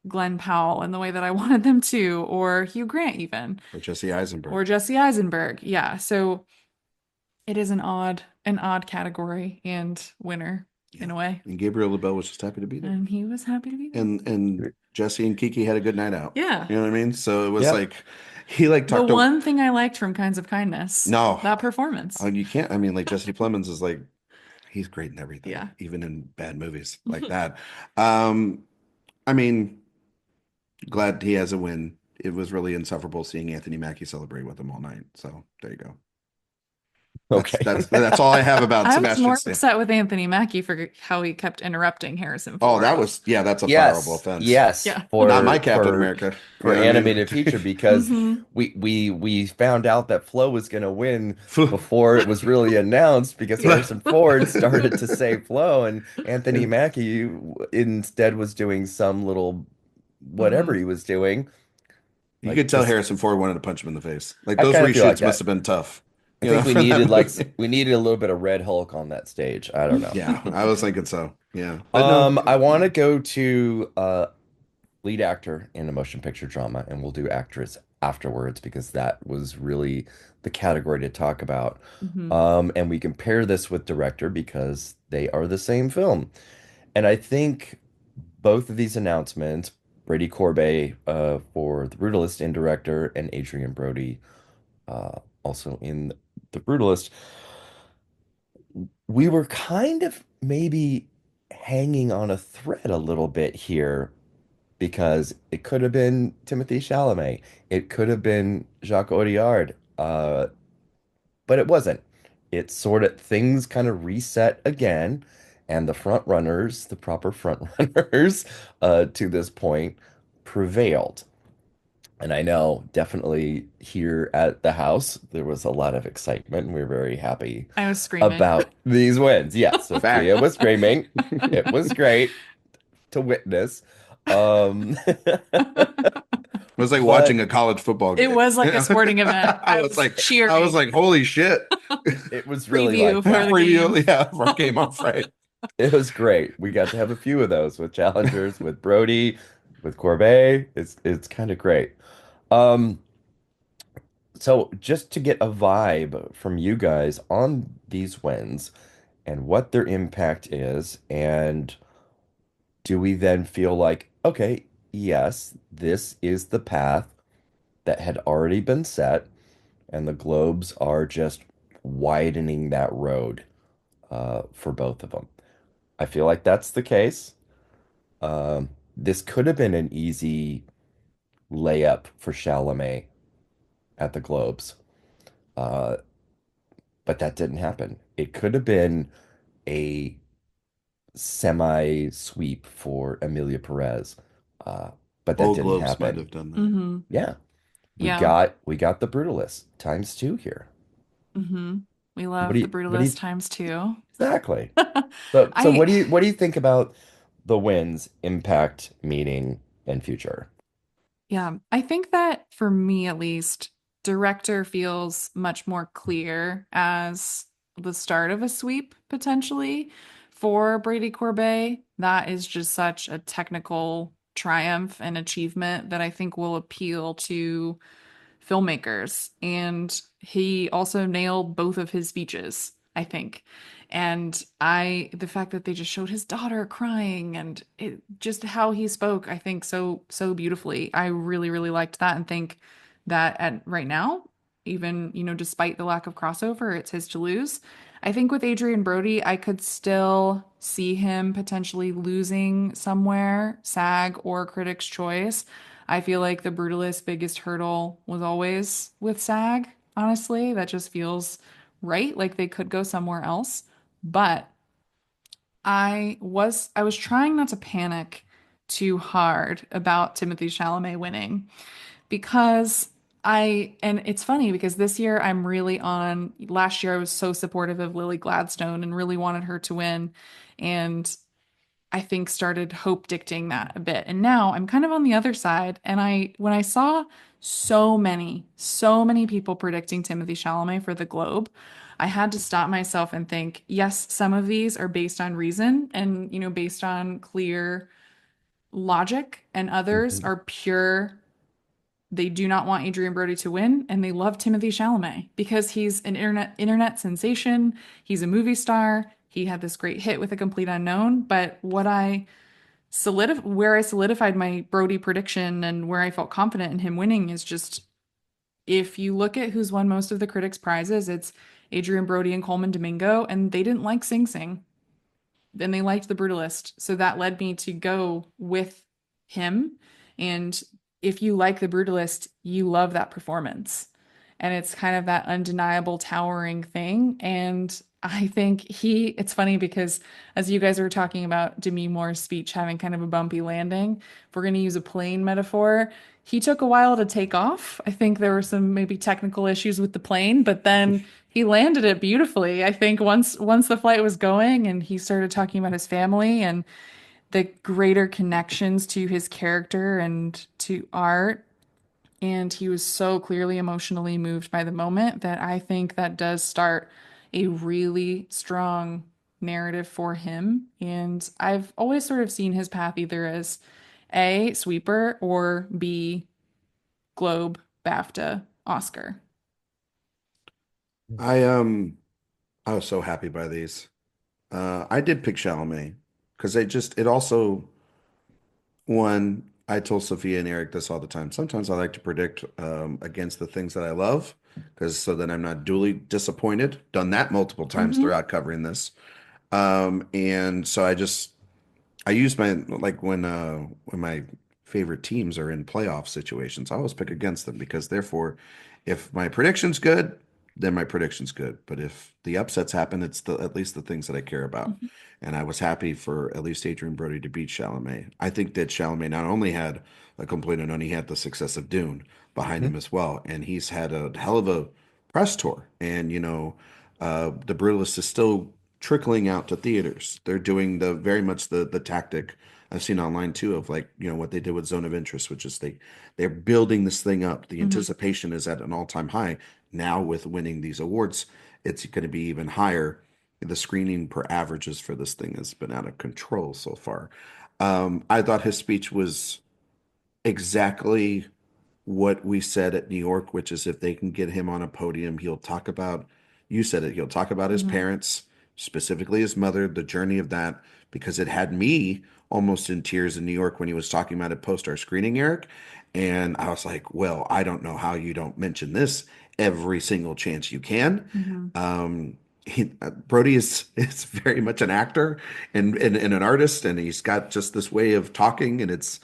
Glenn Powell in the way that I wanted them to, or Hugh Grant even, Or Jesse Eisenberg. or Jesse Eisenberg. Yeah. So it is an odd category and winner Yeah. in a way. And Gabriel LaBelle was just happy to be there. And he was happy to be there. And Jesse and Kiki had a good night out. Yeah. You know what I mean? So it was Yeah. like he like The talked to one thing I liked from Kinds of Kindness, no. that performance. You can't. I mean, like Jesse Plemons is like he's great in everything, Yeah. even in bad movies like that. Um, I mean, glad he has a win. It was really insufferable seeing Anthony Mackie celebrate with him all night. So there you go. Okay. That's all I have about I was Sebastian more Stan. upset with Anthony Mackie for how he kept interrupting Harrison Oh, Ford. that was yeah, that's a fireable Yes, offense. yes, Yeah. Not my for Captain America. for You know what I mean? animated feature because Hmm. we found out that Flo was gonna win before it was really announced because Harrison Ford started to say Flo and Anthony Mackie instead was doing some little whatever Hmm. he was doing. You Like could tell just Harrison Ford wanted to punch him in the face. Like I those kind of feel like reshoots must that. have been tough, I you know, think we for that needed movie. we needed a little bit of Red Hulk on that stage. I don't know. Yeah, I was thinking so. Yeah, but no, I want to go to lead actor in a motion picture drama, and we'll do actress afterwards because that was really the category to talk about. Hmm. And we compare this with director because they are the same film. And I think both of these announcements, Brady Corbet for The Brutalist in director and Adrian Brody also in The Brutalist, we were kind of maybe hanging on a thread a little bit here because it could have been Timothée Chalamet, it could have been Jacques Audiard, but it wasn't. It sort of things kind of reset again, and the front runners, the proper front runners, to this point, prevailed. And I know definitely here at the house, there was a lot of excitement, and we were very happy I was screaming. about these wins. Yes, Fact. Sophia was screaming. It was great to witness. Um, It was like watching but a college football It game. was like a sporting event. I was I was cheering. like, holy shit. it was really Preview like for the that. game. Preview, yeah, for Game on Friday. It was great. We got to have a few of those with challengers, with Brody, with Corbet. It's kind of great. Um, so just to get a vibe from you guys on these wins and what their impact is, and do we then feel like, okay, yes, this is the path that had already been set, and the Globes are just widening that road for both of them. I feel like that's the case. This could have been an easy layup for Chalamet at the Globes, uh, but that didn't happen. It could have been a semi-sweep for Emilia Perez, uh, but that Gold didn't Globes might happen. have done that. Hmm. Yeah, Yeah. we got the Brutalist times two here. Hmm. We What love do the you what do Brutalist you times two. exactly? So I what do you think about the wins, impact, meaning, and future? Yeah, I think that for me at least, director feels much more clear as the start of a sweep potentially for Brady Corbet. That is just such a technical triumph and achievement that I think will appeal to filmmakers. And he also nailed both of his speeches, I think. And the fact that they just showed his daughter crying and just how he spoke, I think so beautifully. I really, really liked that and think that at right now, even, despite the lack of crossover, it's his to lose. I think with Adrian Brody, I could still see him potentially losing somewhere, SAG or Critics' Choice. I feel like the Brutalist biggest hurdle was always with SAG, honestly. That just feels right, like they could go somewhere else. But I was trying not to panic too hard about Timothée Chalamet winning because and it's funny because this year I'm really on, last year I was so supportive of Lily Gladstone and really wanted her to win. And I think started hope dictating that a bit. And now I'm kind of on the other side. And when I saw so many people predicting Timothée Chalamet for the Globe, I had to stop myself and think, yes, some of these are based on reason and, based on clear logic, and others Mhm. are pure. They do not want Adrian Brody to win, and they love Timothée Chalamet because he's an internet sensation. He's a movie star. He had this great hit with A Complete Unknown. But where I solidified my Brody prediction and where I felt confident in him winning is just, if you look at who's won most of the critics' prizes, it's Adrian Brody and Coleman Domingo, and they didn't like Sing Sing. Then they liked The Brutalist. So that led me to go with him. And if you like The Brutalist, you love that performance. And it's kind of that undeniable towering thing. And I think it's funny because as you guys were talking about Demi Moore's speech having kind of a bumpy landing, if we're going to use a plane metaphor, he took a while to take off. I think there were some maybe technical issues with the plane, but then he landed it beautifully. I think once the flight was going and he started talking about his family and the greater connections to his character and to art, and he was so clearly emotionally moved by the moment, that I think that does start a really strong narrative for him. And I've always sort of seen his path either as A, sweeper, or B, Globe, BAFTA, Oscar. I I was so happy by these. I did pick Chalamet because it also one. I told Sophia and Eric this all the time. Sometimes I like to predict against the things that I love because so then I'm not duly disappointed. Done that multiple times Mm-hmm. throughout covering this. And so I use my like when my favorite teams are in playoff situations, I always pick against them because therefore, if my prediction's good, then my prediction's good. But if the upsets happen, it's the at least the things that I care about. Mm-hmm. And I was happy for at least Adrian Brody to beat Chalamet. I think that Chalamet not only had a complete unknown, he had the success of Dune behind Mhm. him as well, and he's had a hell of a press tour. And The Brutalist is still trickling out to theaters. They're doing the very much the tactic I've seen online too of like, what they did with Zone of Interest, which is they're building this thing up. The Mm-hmm. anticipation is at an all-time high. Now with winning these awards, it's going to be even higher. The screening per averages for this thing has been out of control so far. I thought his speech was exactly what we said at New York, which is if they can get him on a podium, you said it, he'll talk about his Mm-hmm. parents, specifically his mother, the journey of that, because it had me almost in tears in New York when he was talking about it post our screening, Eric. And I was like, well, I don't know how you don't mention this every single chance you can. Mm-hmm. Brody is very much an actor and an artist, and he's got just this way of talking, and it's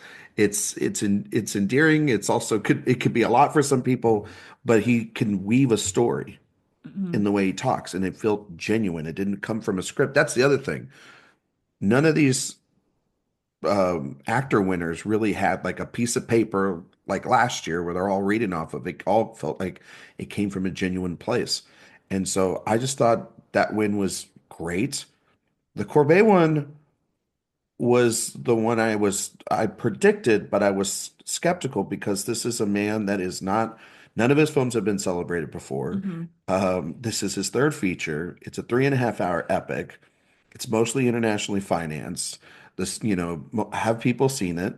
endearing. It's also could be a lot for some people, but he can weave a story Mm-hmm. in the way he talks, and it felt genuine. It didn't come from a script. That's the other thing. None of these actor winners really had like a piece of paper like last year where they're all reading off of it. All felt like it came from a genuine place, and so I just thought that win was great. The Courbet one was the one I predicted, but I was skeptical because this is a man that is not none of his films have been celebrated before. Mm-hmm. This is his third feature. It's a 3.5 hour epic. It's mostly internationally financed. Have people seen it?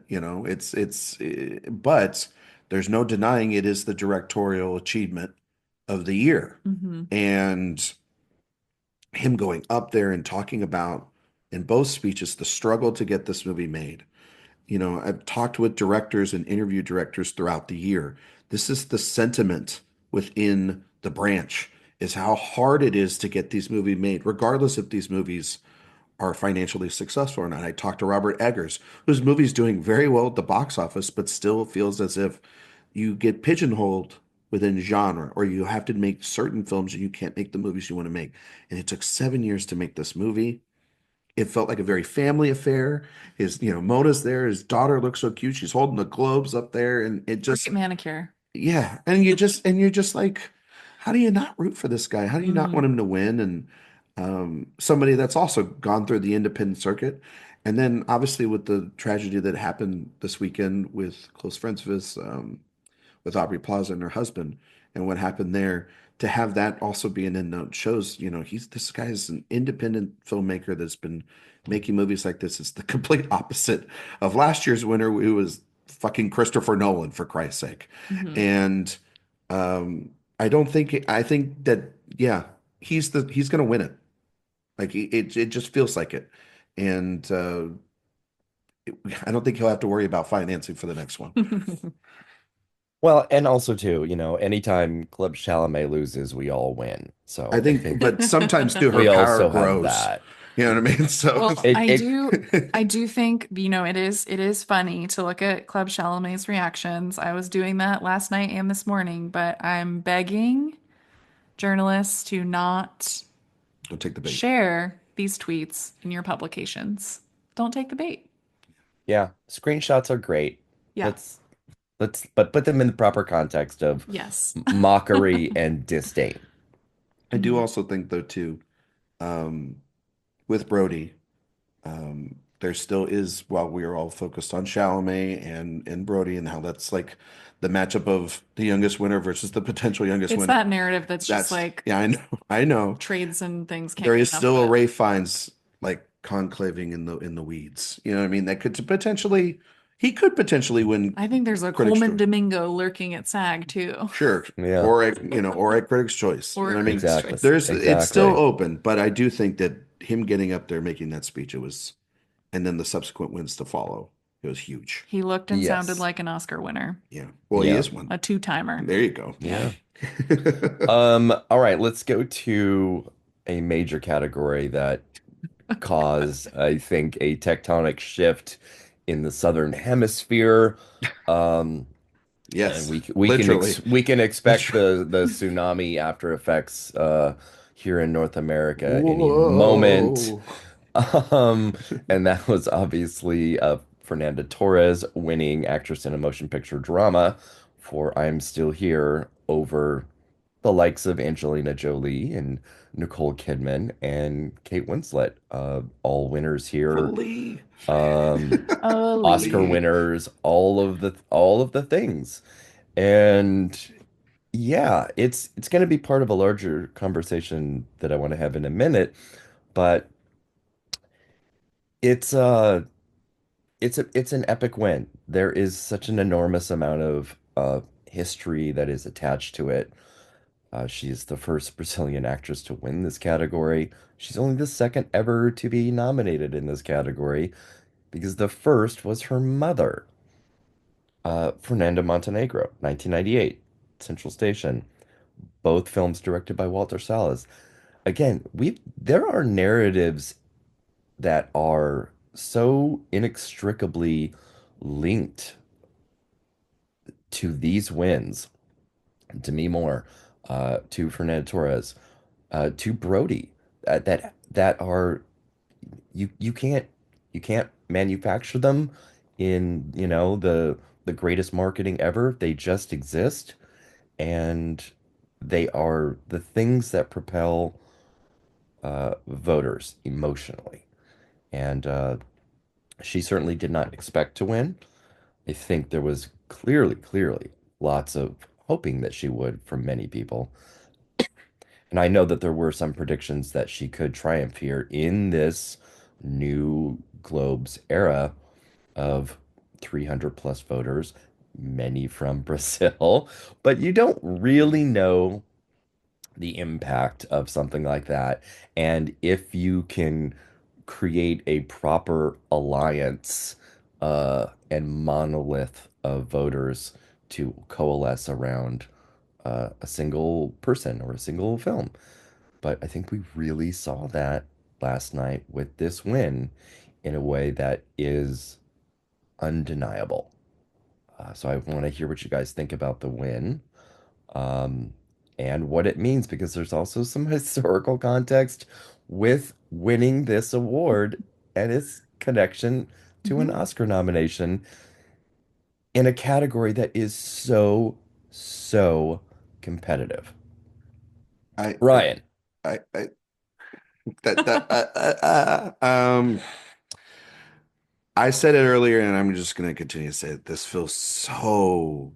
But there's no denying it is the directorial achievement of the year. Mm-hmm. And him going up there and talking about in both speeches the struggle to get this movie made. I've talked with directors and interview directors throughout the year. This is the sentiment within the branch is how hard it is to get these movies made, regardless if these movies are financially successful or not. I talked to Robert Eggers, whose movie's doing very well at the box office, but still feels as if you get pigeonholed within genre, or you have to make certain films and you can't make the movies you want to make. And it took 7 years to make this movie. It felt like a very family affair. Mona's there. His daughter looks so cute. She's holding the globes up there, and it just, Great manicure. yeah. And you're just like, how do you not root for this guy? How do you not Mm-hmm. want him to win? And somebody that's also gone through the independent circuit, and then obviously with the tragedy that happened this weekend with close friends of his, with Aubrey Plaza and her husband and what happened there, to have that also be an end note shows, this guy is an independent filmmaker that's been making movies like this. It's the complete opposite of last year's winner, who was fucking Christopher Nolan, for Christ's sake. Mm-hmm. And I think that, yeah, he's gonna win it. Like it just feels like it. And I don't think he'll have to worry about financing for the next one. Well, and also too, anytime Club Chalamet loses, we all win. I So I think, think but sometimes too, her we power also have grows. that. You know what I mean? So, Well, It I it do I do think, it is funny to look at Club Chalamet's reactions. I was doing that last night and this morning, but I'm begging journalists to not don't take the bait. share these tweets in your publications. Don't take the bait. yeah, screenshots are great. Yeah. Let's but put them in the proper context of Yes. mockery and disdain. I do Mhm. also think though too, um, with Brody, there still is, while we are all focused on Chalamet and Brody and how that's like the matchup of the youngest winner versus the potential youngest It's winner. that narrative that's just That's like yeah, I know, I know. trades and things can't There get is enough of still a it. Ray Fiennes like conclaving in the weeds. You know what I mean? That could potentially He could potentially win I think there's a Critics' Coleman Choice. Domingo lurking at SAG too, Sure. Yeah, Or at Critics' Choice. or I mean, Critics' exactly. Choice. it's still Exactly. open, but I do think that him getting up there making that speech, and then the subsequent wins to follow, it was huge. He looked and sounded Yes. like an Oscar winner, Yeah. Well, he Yeah. is one. a two-timer. There you go. Yeah. All right, let's go to a major category that caused, I think, a tectonic shift in the Southern Hemisphere. Um, and Yes, literally. we can expect Literally. the tsunami after effects here in North America any moment. Whoa. Um, and that was obviously Fernanda Torres winning actress in a motion picture drama for I'm Still Here over the likes of Angelina Jolie and Nicole Kidman and Kate Winslet, all winners here. Holy. Um, Oscar Ali. winners, all of the things. And yeah, it's going to be part of a larger conversation that I want to have in a minute, but it's it's an epic win. There is such an enormous amount of history that is attached to it. She's the first Brazilian actress to win this category. She's only the second ever to be nominated in this category because the first was her mother, Fernanda Montenegro, 1998, Central Station. Both films directed by Walter Salles. Again, there are narratives that are so inextricably linked to these wins, Demi Moore, to Fernando Torres, to Brody, that are you you can't manufacture them in, you know, the greatest marketing ever. They just exist, and they are the things that propel voters emotionally. And she certainly did not expect to win. I think there was clearly lots of hoping that she would from many people. And I know that there were some predictions that she could triumph here in this new Globes era of 300 plus voters, many from Brazil. But you don't really know the impact of something like that. And if you can create a proper alliance and monolith of voters to coalesce around a single person or a single film. But I think we really saw that last night with this win in a way that is undeniable. So I want to hear what you guys think about the win, um, and what it means, because there's also some historical context with winning this award and its connection to an Mhm. Oscar nomination in a category that is so competitive. I, I, Ryan, I I said it earlier, and I'm just going to continue to say it. This feels so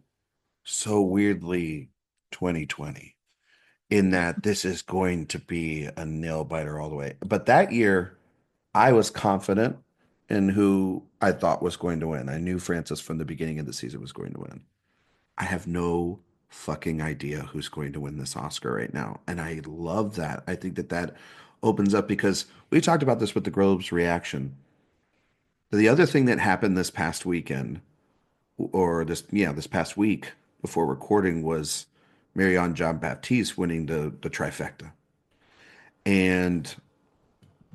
weirdly 2020 in that this is going to be a nail biter all the way. But that year, I was confident in who I thought was going to win. I knew Francis from the beginning of the season was going to win. I have no fucking idea who's going to win this Oscar right now. And I love that. I think that that opens up because we talked about this with the Globes reaction. The other thing that happened this past weekend, or this past week before recording, was Marianne Jean-Baptiste winning the trifecta. And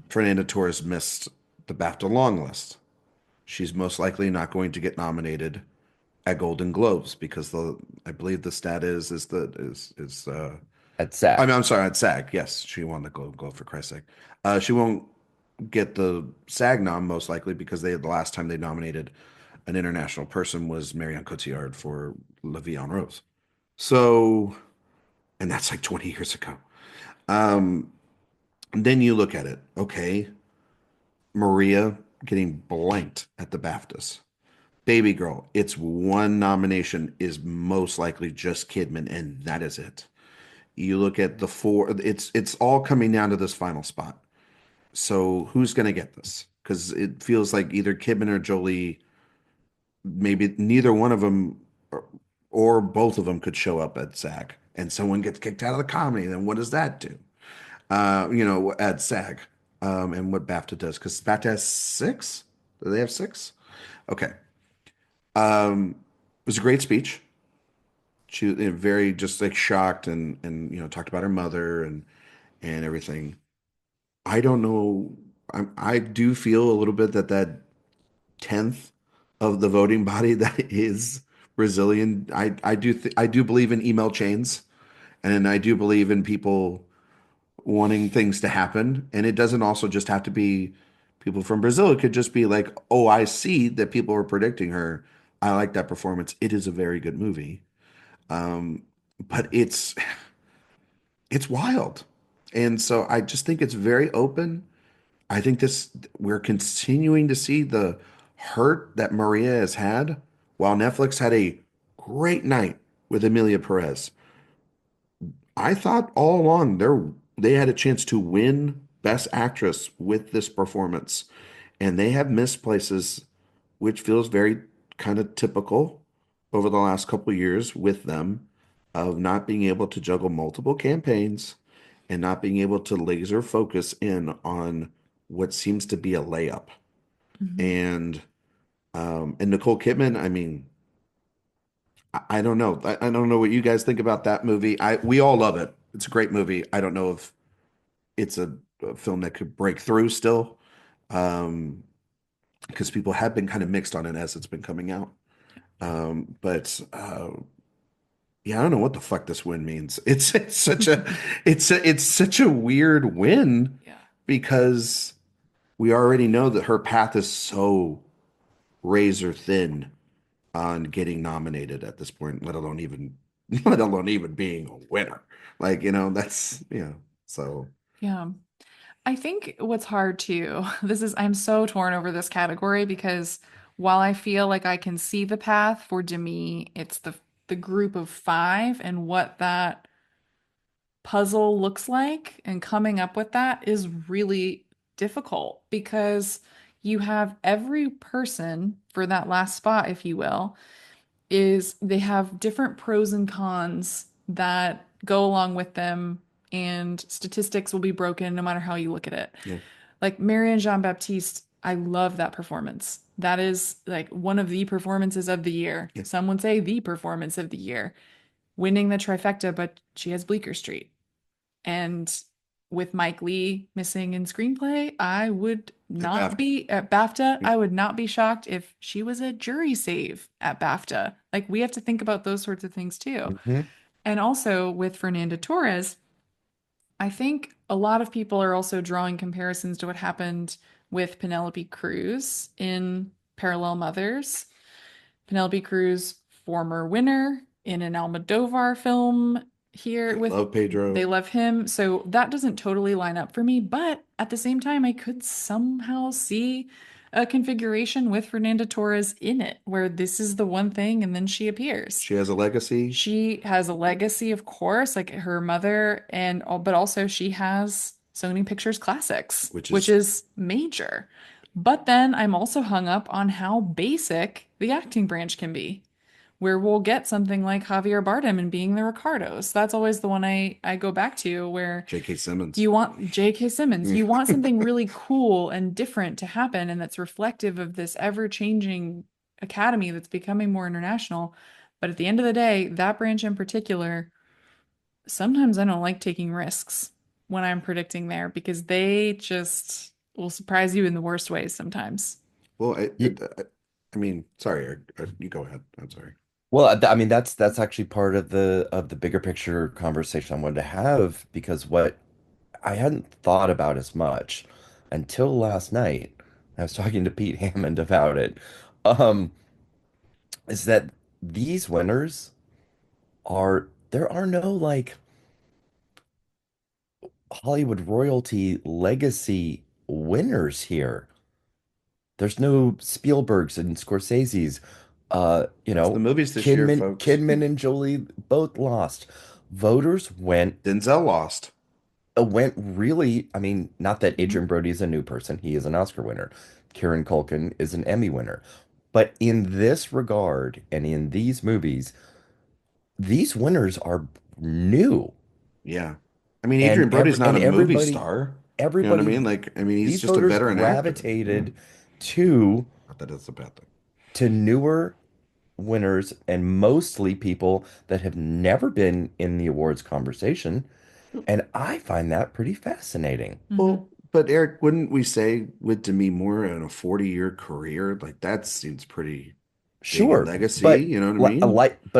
Fernanda Torres missed the BAFTA long list. She's most likely not going to get nominated at Golden Globes because I believe the stat is the is at I SAG. mean, I'm sorry, at SAG. Yes, she won the Globe for Christ's sake. She won't get the SAG nom most likely because the last time they nominated an international person was Marion Cotillard for La Vie en Rose. So, and that's like 20 years ago. Um, then you look at it. Okay, Maria getting blanked at the BAFTAs. Baby Girl, its one nomination is most likely just Kidman, and that is it. You look at the four, it's all coming down to this final spot. So who's going to get this? Because it feels like either Kidman or Jolie, maybe neither one of them or both of them could show up at SAG, and someone gets kicked out of the comedy. Then what does that do? At SAG, and what BAFTA does, because BAFTA has six. Do they have six? Okay. It was a great speech. She was very just like shocked and talked about her mother and everything. I don't know. I do feel a little bit that tenth of the voting body that is Brazilian. I do believe in email chains, and I do believe in people wanting things to happen. And it doesn't also just have to be people from Brazil. It could just be like, oh, I see that people were predicting her. I like that performance. It is a very good movie. Um, but it's wild. And so I just think it's very open. I think this we're continuing to see the hurt that Maria has had while Netflix had a great night with Emilia Perez. I thought all along they had a chance to win Best Actress with this performance, and they have missed places, which feels very kind of typical over the last couple of years with them of not being able to juggle multiple campaigns and not being able to laser focus in on what seems to be a layup. Mhm. And Nicole Kidman, I mean, I don't know. I don't know what you guys think about that movie. We all love it. It's a great movie. I don't know if it's a film that could break through still, um, because people have been kind of mixed on it as it's been coming out. But yeah, I don't know what the fuck this win means. It's such a it's such a weird win Yeah. because we already know that her path is so razor thin on getting nominated at this point, let alone even being a winner. Like, that's so Yeah. I think what's hard too, I'm so torn over this category because while I feel like I can see the path for Demi, it's the group of five and what that puzzle looks like, and coming up with that is really difficult because you have every person for that last spot, if you will, is they have different pros and cons that go along with them, and statistics will be broken no matter how you look at it. yeah, Like Marianne Jean-Baptiste, I love that performance. That is like one of the performances of the year. yeah. Some would say the performance of the year, winning the trifecta, but she has Bleecker Street. And with Mike Lee missing in screenplay, I would At not BAFTA. be at BAFTA. I would not be shocked if she was a jury save at BAFTA. Like we have to think about those sorts of things too. Mhm. And also with Fernanda Torres, I think a lot of people are also drawing comparisons to what happened with Penelope Cruz in Parallel Mothers. Penelope Cruz, former winner in an Almodovar film here They with love Pedro. They Love Him. So that doesn't totally line up for me, but at the same time, I could somehow see a configuration with Fernanda Torres in it where this is the one thing and then she appears. She has a legacy, She has a legacy, of course, like her mother, and but also she has Sony Pictures Classics, which which is is major. But then I'm also hung up on how basic the acting branch can be, where we'll get something like Javier Bardem and Being the Ricardos. That's always the one I go back to, where J.K. Simmons. you want J.K. Simmons, you want something really cool and different to happen, and that's reflective of this ever-changing academy that's becoming more international. But at the end of the day, that branch in particular, sometimes I don't like taking risks when I'm predicting there because they just will surprise you in the worst ways sometimes. Well, Ye- I mean, sorry, Eric, you go ahead. I'm sorry. Well, I mean that's actually part of the bigger picture conversation I wanted to have because what I hadn't thought about as much until last night. I was talking to Pete Hammond about it. Um, is that these winners there are no like Hollywood royalty legacy winners here. There's no Spielbergs and Scorseses. It's the movies this year, folks. Kidman and Jolie both lost. Voters Denzel lost. went really, I mean, not that Mhm. Adrian Brody is a new person. He is an Oscar winner. Kieran Culkin is an Emmy winner. But in this regard and in these movies, these winners are new. Yeah. I mean, And Adrian Brody's not a movie everybody star. You know what I everybody mean? Like, I mean, he's these just a voters veteran actor. Yeah. gravitated to Not that it's a bad thing. newer winners and mostly people that have never been in the awards conversation. And I find that pretty fascinating. Hmm. Well, but Eric, wouldn't we say with Demi Moore in a 40-year career, like that seems pretty big in Sure, legacy, but you know what I mean?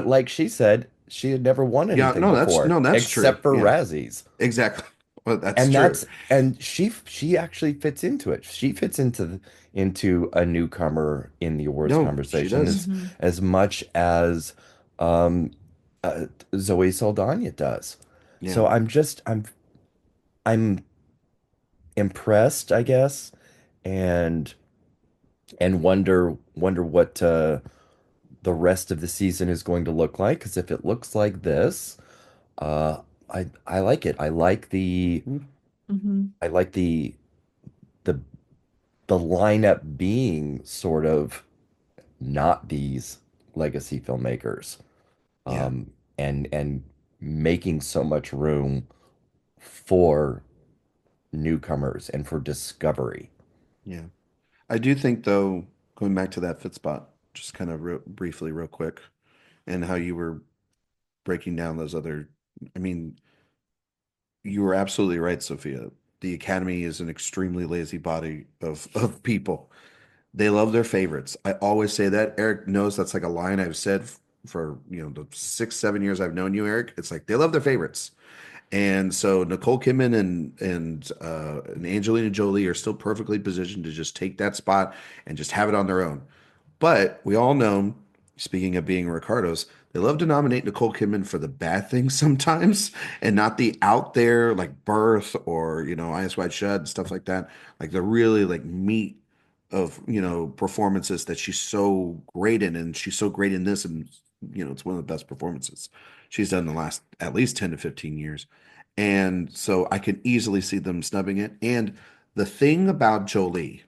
like she said, she had never won Yeah, anything before no, that's true. except for Yeah, Razzies. exactly. Well, that's And true. she actually fits into it. She fits into a newcomer in the awards No, she conversation does. Hmm. as much as um Zoe Saldana does. Yeah, So I'm impressed, I guess, and wonder what the rest of the season is going to look like. Because if it looks like this, uh, I like it. Hmm. I like the the lineup being sort of not these legacy filmmakers, yeah, and making so much room for newcomers and for discovery. yeah. I do think though, going back to that fit spot, just kind of briefly, real quick, and how you were breaking down those other, I mean, you were absolutely right, Sophia. The Academy is an extremely lazy body of people. They love their favorites. I always say that. Eric knows that's like a line I've said for, the 6, 7 years I've known you, Eric. It's like they love their favorites. And so Nicole Kidman and Angelina Jolie are still perfectly positioned to just take that spot and just have it on their own. But we all know, speaking of being Ricardos, they love to nominate Nicole Kidman for the bad things sometimes and not the out there like Birth or, Eyes Wide Shut and stuff like that. Like the really like meat of, performances that she's so great in. And she's so great in this. And, it's one of the best performances she's done in the last at least 10 to 15 years. And so I can easily see them snubbing it. And the thing about Jolie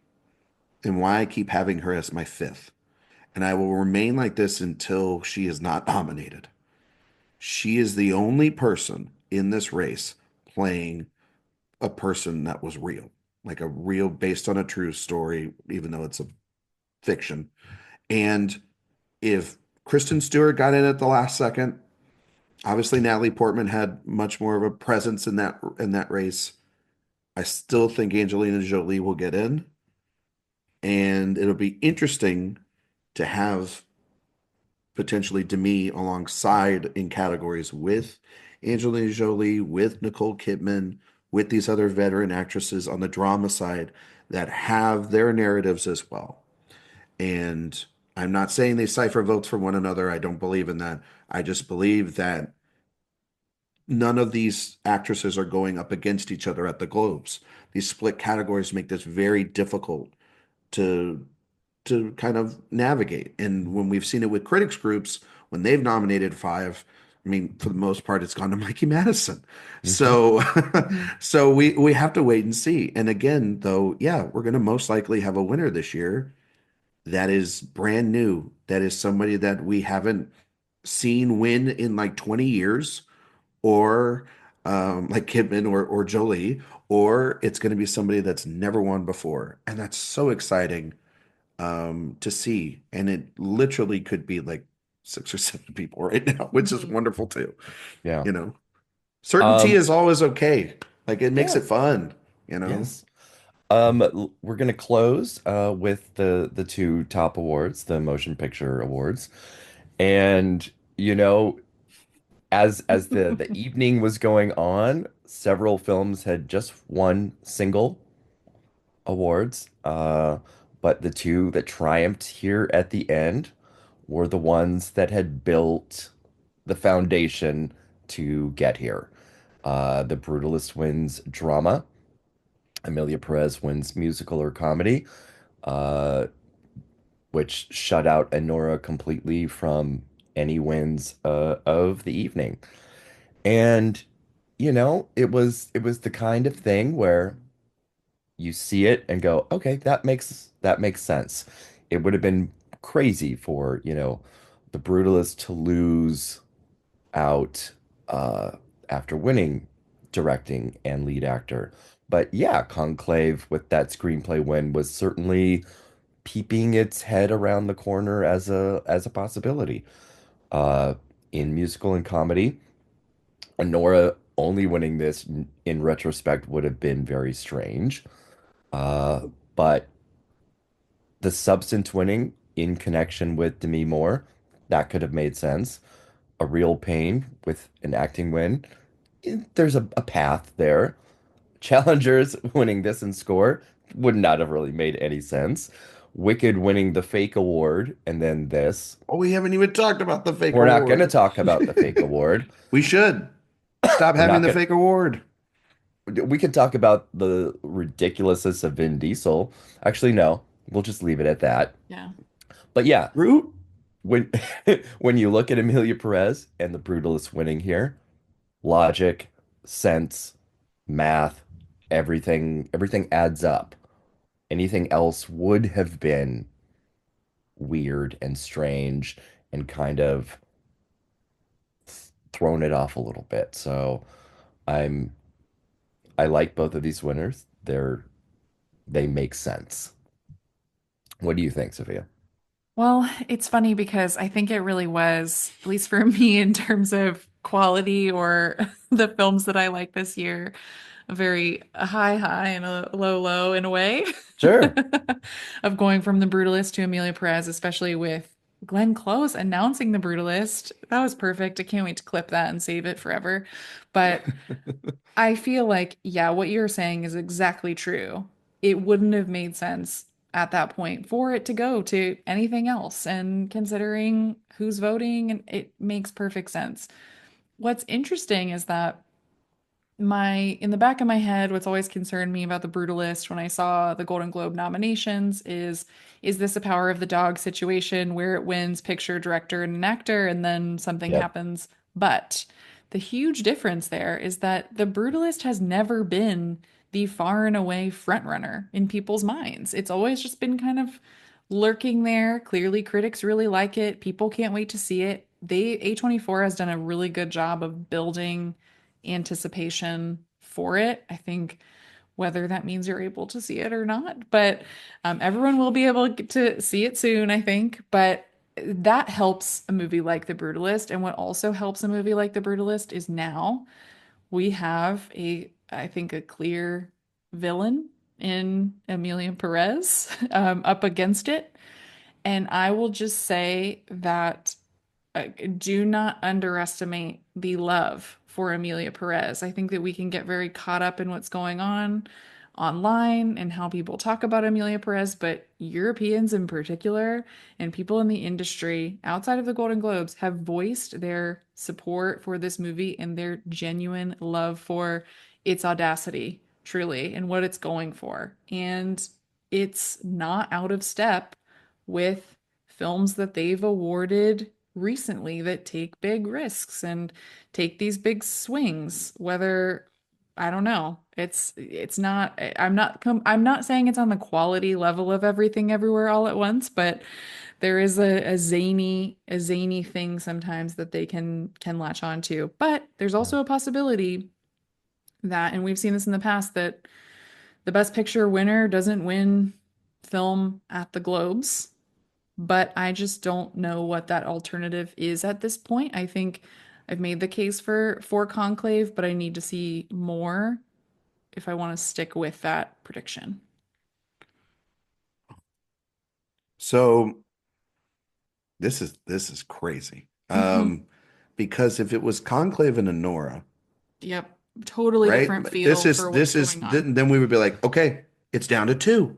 and why I keep having her as my fifth, and I will remain like this until she is not nominated. She is the only person in this race playing a person that was real, like a real based on a true story, even though it's a fiction. And if Kristen Stewart got in at the last second, obviously Natalie Portman had much more of a presence in that race. I still think Angelina Jolie will get in, and it'll be interesting to have potentially Demi alongside in categories with Angelina Jolie, with Nicole Kidman, with these other veteran actresses on the drama side that have their narratives as well. And I'm not saying they cipher votes for one another. I don't believe in that. I just believe that none of these actresses are going up against each other at the Globes. These split categories make this very difficult to kind of navigate. And when we've seen it with critics groups, when they've nominated five, I mean, for the most part, it's gone to Mikey Madison. Hmm. So, Hmm. so we have to wait and see. And again, though, yeah, we're going to most likely have a winner this year that is brand new. That is somebody that we haven't seen win in like 20 years, or like Kidman or Jolie, or it's going to be somebody that's never won before. And that's so exciting to see. And it literally could be like 6 or 7 people right now, which is Hmm. wonderful too. Yeah. You know, certainty Um, is always okay. Like it makes yeah. it fun, you know? Yes. We're gonna close with the two top awards, the Motion Picture Awards. And you know, as the evening was going on, several films had just won single awards. But the two that triumphed here at the end were the ones that had built the foundation to get here. The Brutalist wins drama. Amelia Perez wins musical or comedy, uh, which shut out Enora completely from any wins of the evening. And it was the kind of thing where you see it and go, okay, that makes sense. It would have been crazy for, the Brutalist to lose out after winning directing and lead actor. But yeah, Conclave with that screenplay win was certainly peeping its head around the corner as a possibility. Uh, in musical and comedy, Honora only winning this in retrospect would have been very strange. But the substance winning in connection with Demi Moore, that could have made sense. A Real Pain with an acting win, there's a path there. Challengers winning this in score would not have really made any sense. Wicked winning the fake award and then this. Oh, we haven't even talked about the fake We're not going to award. talk about the fake award. We should stop We're having not the going fake award. We could talk about the ridiculousness of Vin Diesel. Actually, no. We'll just leave it at that. Yeah. But yeah, Root. when when you look at Amelia Perez and the Brutalist winning here, logic, sense, math, everything adds up. Anything else would have been weird and strange and kind of thrown it off a little bit. So I'm I like both of these winners. They make sense. What do you think, Sophia? Well, it's funny because I think it really was, at least for me, in terms of quality or the films that I like this year, a very high and a low in a way Sure. of going from The Brutalist to Amelia Perez, especially with Glenn Close announcing The Brutalist. That was perfect. I can't wait to clip that and save it forever. But I feel like, yeah, what you're saying is exactly true. It wouldn't have made sense at that point for it to go to anything else. And considering who's voting, and it makes perfect sense. What's interesting is that in the back of my head, what's always concerned me about The Brutalist when I saw the Golden Globe nominations is this a power of the dog situation where it wins picture, director, and an actor, and then something Yep. happens? But the huge difference there is that The Brutalist has never been the far and away front runner in people's minds. It's always just been kind of lurking there. Clearly, critics really like it. People can't wait to see it. A24 has done a really good job of building anticipation for it. I think whether that means you're able to see it or not, but everyone will be able to see it soon, I think. But that helps a movie like The Brutalist. And what also helps a movie like The Brutalist is now we have I think, a clear villain in Amelia Perez up against it. And I will just say that do not underestimate the love for Amelia Perez. I think that we can get very caught up in what's going on online and how people talk about Amelia Perez, but Europeans in particular and people in the industry outside of the Golden Globes have voiced their support for this movie and their genuine love for its audacity, truly, and what it's going for. And it's not out of step with films that they've awarded recently that take big risks and take these big swings, whether I don't know. It's not I'm not saying it's on the quality level of Everything Everywhere All at Once, but there is a zany thing sometimes that they can latch on to. But there's also a possibility that, and we've seen this in the past, that the Best Picture winner doesn't win film at the Globes, but I just don't know what that alternative is at this point. I think I've made the case for Conclave, but I need to see more if I want to stick with that prediction. So this is crazy. Mhm. Because if it was Conclave and Honora, Yep. Totally right? different This feel is for what's this is going on. then we would be like, okay, it's down to two.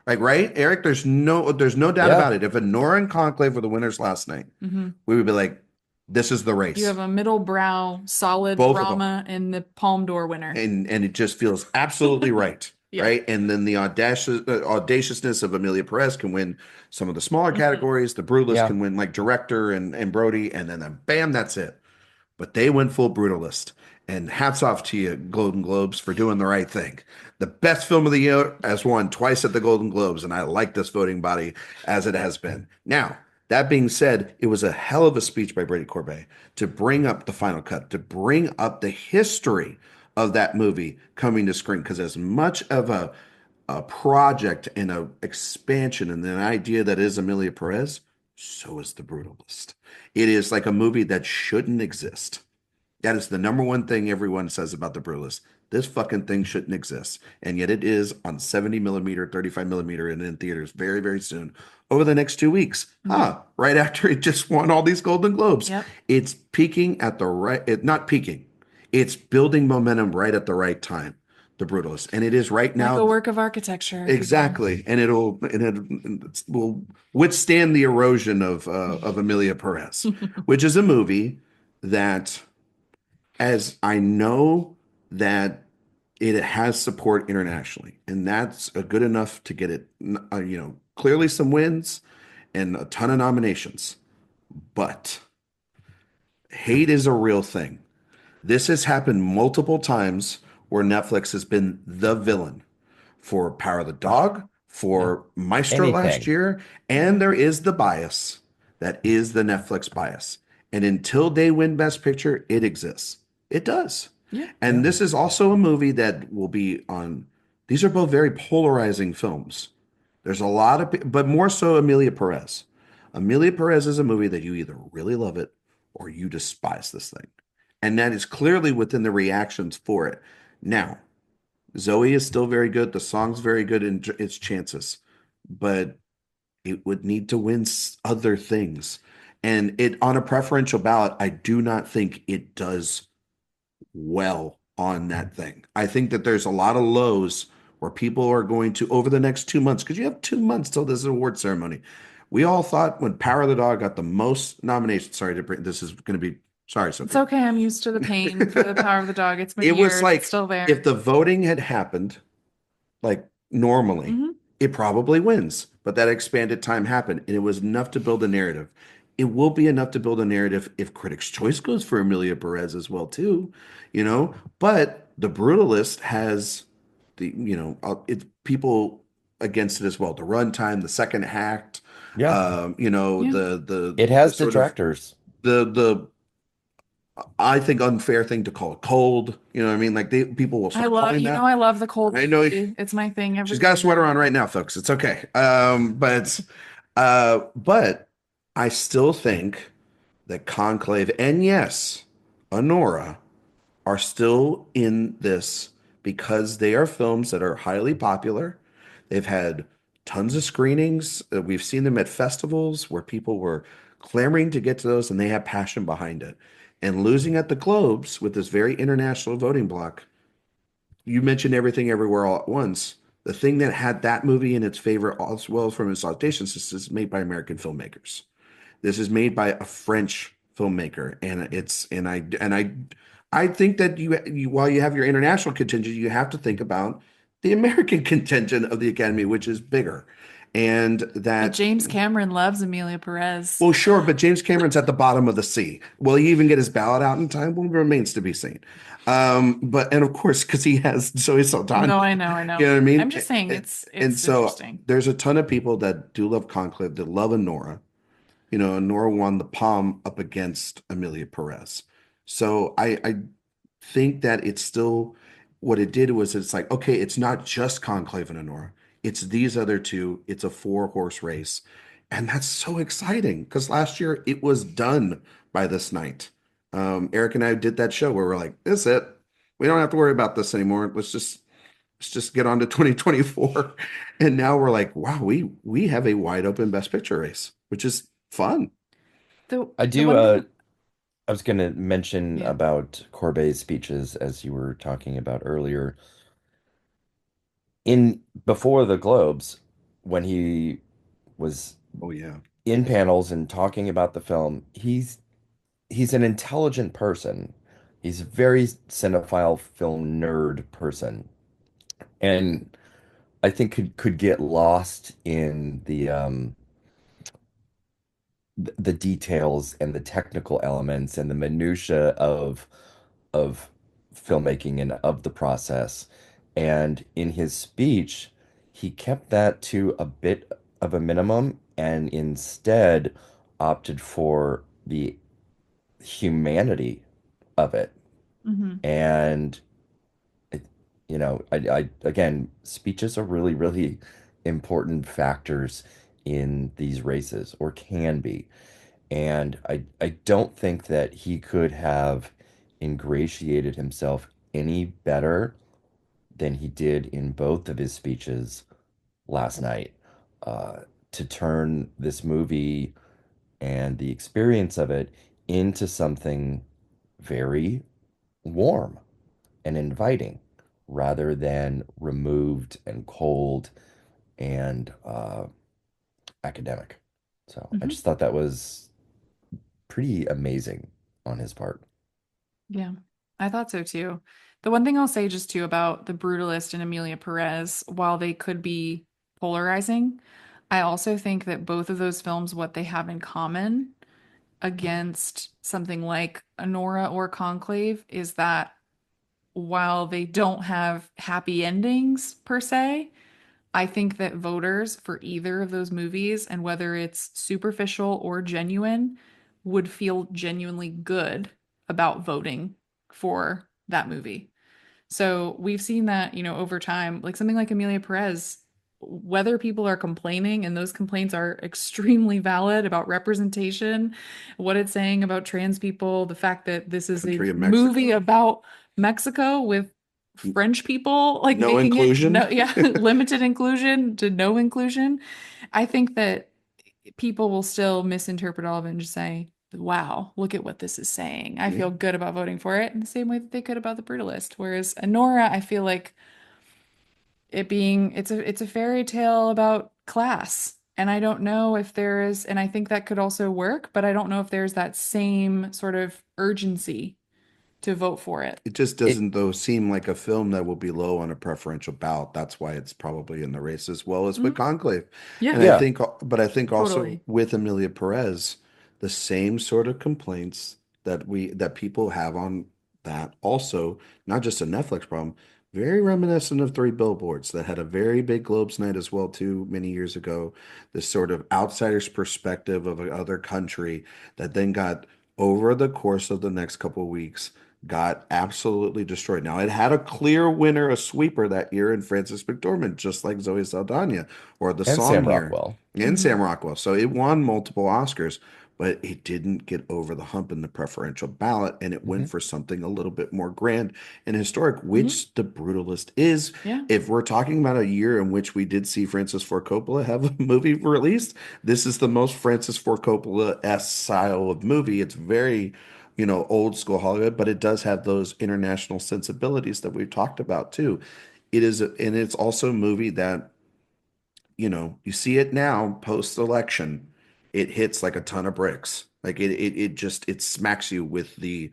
Like, right, Eric? There's no doubt Yeah. about it. If Honora and Conclave were the winners last night, Hmm. we would be like, this is the You race. have a middle brow, solid Both of them. drama, and the Palme d'Or winner. And it just feels absolutely right. Yeah. Right. And then the audaciousness of Amelia Perez can win some of the smaller Mhm. categories. The Brutalist Yeah. can win like director and Brody, and then bam, that's it. But they went full Brutalist. And hats off to you, Golden Globes, for doing the right thing. The best film of the year has won twice at the Golden Globes, and I like this voting body as it has been. Now, that being said, it was a hell of a speech by Brady Corbet to bring up the final cut, to bring up the history of that movie coming to screen. Because as much of a project and a expansion and an idea that is Amelia Perez, so is The Brutalist. It is like a movie that shouldn't exist. That is the number one thing everyone says about The Brutalist. This fucking thing shouldn't exist. And yet it is on 70 millimeter, 35 millimeter, and in theaters very, very soon over the next 2 weeks. Mhm. Right after it just won all these Golden Globes. Yep. It's peaking at the right, not peaking, it's building momentum right at the right time, The Brutalist. And it is right Like a now. work of architecture, if you will. Exactly, and it will withstand the erosion of Amelia Perez, which is a movie that, as I know that it has support internationally, and that's a good enough to get it, clearly some wins and a ton of nominations, but hate is a real thing. This has happened multiple times where Netflix has been the villain for Power of the Dog, Yeah. for Maestro last Anything. year, and there is the bias that is the Netflix bias. And until they win Best Picture, it exists. It does. Yeah. And Yeah. this is also a movie that will be on, these are both very polarizing films. There's a lot of, but more so Amelia Perez. Amelia Perez is a movie that you either really love it or you despise this thing. And that is clearly within the reactions for it. Now, Zoe is still very good. The song's very good in its chances, but it would need to win other things. And it on a preferential ballot, I do not think it does well on that thing. I think that there's a lot of lows where people are going to over the next 2 months, because you have 2 months till this award ceremony. We all thought when Power of the Dog got the most nominations. Sorry to bring this is going to be sorry, It's Sophia. okay. I'm used to the pain for the power of the dog. It's been It was years. It's like still if there. the voting had happened like normally, Hmm. it probably wins. But that expanded time happened, and it was enough to build a narrative. It will be enough to build a narrative if Critics' Choice goes for Amelia Perez as well, too, you know. But The Brutalist has it's people against it as well. The runtime, the second act, Yeah. Yeah. the It the has sort of detractors. the I think unfair thing to call it cold. You know what I mean? Like people will I start love, calling you know, that. I love the cold I know movie. It's my thing she's every got a sweater year. on right now, folks. It's okay. But I still think that Conclave and yes, Honora are still in this because they are films that are highly popular. They've had tons of screenings. We've seen them at festivals where people were clamoring to get to those and they have passion behind it. And losing at the Globes with this very international voting block, you mentioned Everything Everywhere All at Once. The thing that had that movie in its favor as well from its auditions is made by American filmmakers. This is made by a French filmmaker, and I think that you while you have your international contingent, you have to think about the American contingent of the Academy, which is bigger, and But that. James Cameron loves Amelia Perez. Well, sure, but James Cameron's at the bottom of the sea. Will he even get his ballot out in time? Well, remains to be seen. But and of course, because he has Zoe Saldana, No, I know, I you know. know what I I'm mean? just saying And, it's and it's so interesting. there's a ton of people that do love Conclave, that love Honora. Nora won the Palm up against Amelia Perez. So I think that it's still what it did was it's like, okay, it's not just Conclave and Honora. It's these other two. It's a four-horse race. And that's so exciting because last year it was done by this night. Eric and I did that show where we're like, this is it. We don't have to worry about this anymore. Let's just get on to 2024. And now we're like, wow, we have a wide open best picture race, which is fun. I The do one thing, I was going to mention yeah. about Corbet's speeches as you were talking about earlier. In before the Globes, when he was Oh yeah. in panels and talking about the film, he's an intelligent person. He's a very cinephile film nerd person. And I think could get lost in the details and the technical elements and the minutia of filmmaking and of the process. And in his speech, he kept that to a bit of a minimum and instead opted for the humanity of it. Hmm. And it, again, speeches are really, really important factors in these races, or can be. And I don't think that he could have ingratiated himself any better than he did in both of his speeches last night, uh, to turn this movie and the experience of it into something very warm and inviting rather than removed and cold and academic. So I Hmm. just thought that was pretty amazing on his part. Yeah, I thought so too. The one thing I'll say just too about The Brutalist and Amelia Perez, while they could be polarizing, I also think that both of those films, what they have in common against something like Honora or Conclave, is that while they don't have happy endings per se, I think that voters for either of those movies, and whether it's superficial or genuine, would feel genuinely good about voting for that movie. So we've seen that, over time, like something like Amelia Perez, whether people are complaining, and those complaints are extremely valid about representation, what it's saying about trans people, the fact that this is a Country of movie Mexico. about Mexico with French people, like No making it no, inclusion. yeah, limited inclusion to no inclusion. I think that people will still misinterpret all of it and just say, wow, look at what this is saying. I Yeah. feel good about voting for it in the same way that they could about The Brutalist. Whereas Honora, I feel like it's a fairy tale about class. And I don't know if there is, and I think that could also work, but I don't know if there's that same sort of urgency to vote for it. It just It doesn't, though, seem like a film that will be low on a preferential ballot. That's why it's probably in the race as well as with Mhm. Conclave. And Yeah, I yeah, think, but I think also totally. with Amelia Perez, the same sort of complaints that people have on that also, not just a Netflix problem, very reminiscent of Three Billboards that had a very big Globes night as well too many years ago. This sort of outsider's perspective of another country that then got over the course of the next couple of weeks got absolutely destroyed. Now, it had a clear winner, a sweeper that year in Francis McDormand, just like Zoe Saldana or the and song Sam here Rockwell. and Hmm. Sam Rockwell. So it won multiple Oscars, but it didn't get over the hump in the preferential ballot, and it went Mhm. for something a little bit more grand and historic, Hmm. which The Brutalist is. Yeah. If we're talking about a year in which we did see Francis Ford Coppola have a movie released, this is the most Francis Ford Coppola-esque style of movie. It's very old school Hollywood, but it does have those international sensibilities that we've talked about too. And it's also a movie that, you see it now post-election, it hits like a ton of bricks. Like it smacks you with the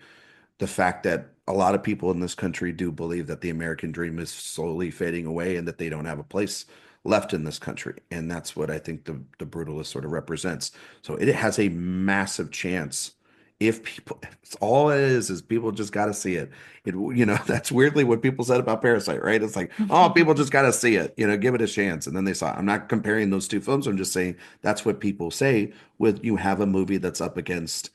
fact that a lot of people in this country do believe that the American dream is slowly fading away and that they don't have a place left in this country. And that's what I think the brutalist sort of represents. So it has a massive chance if people, it's all it is people just got to see it. That's weirdly what people said about Parasite, right? It's like, oh, people just got to see it, give it a chance. And then they saw it. I'm not comparing those two films. I'm just saying that's what people say with you have a movie that's up against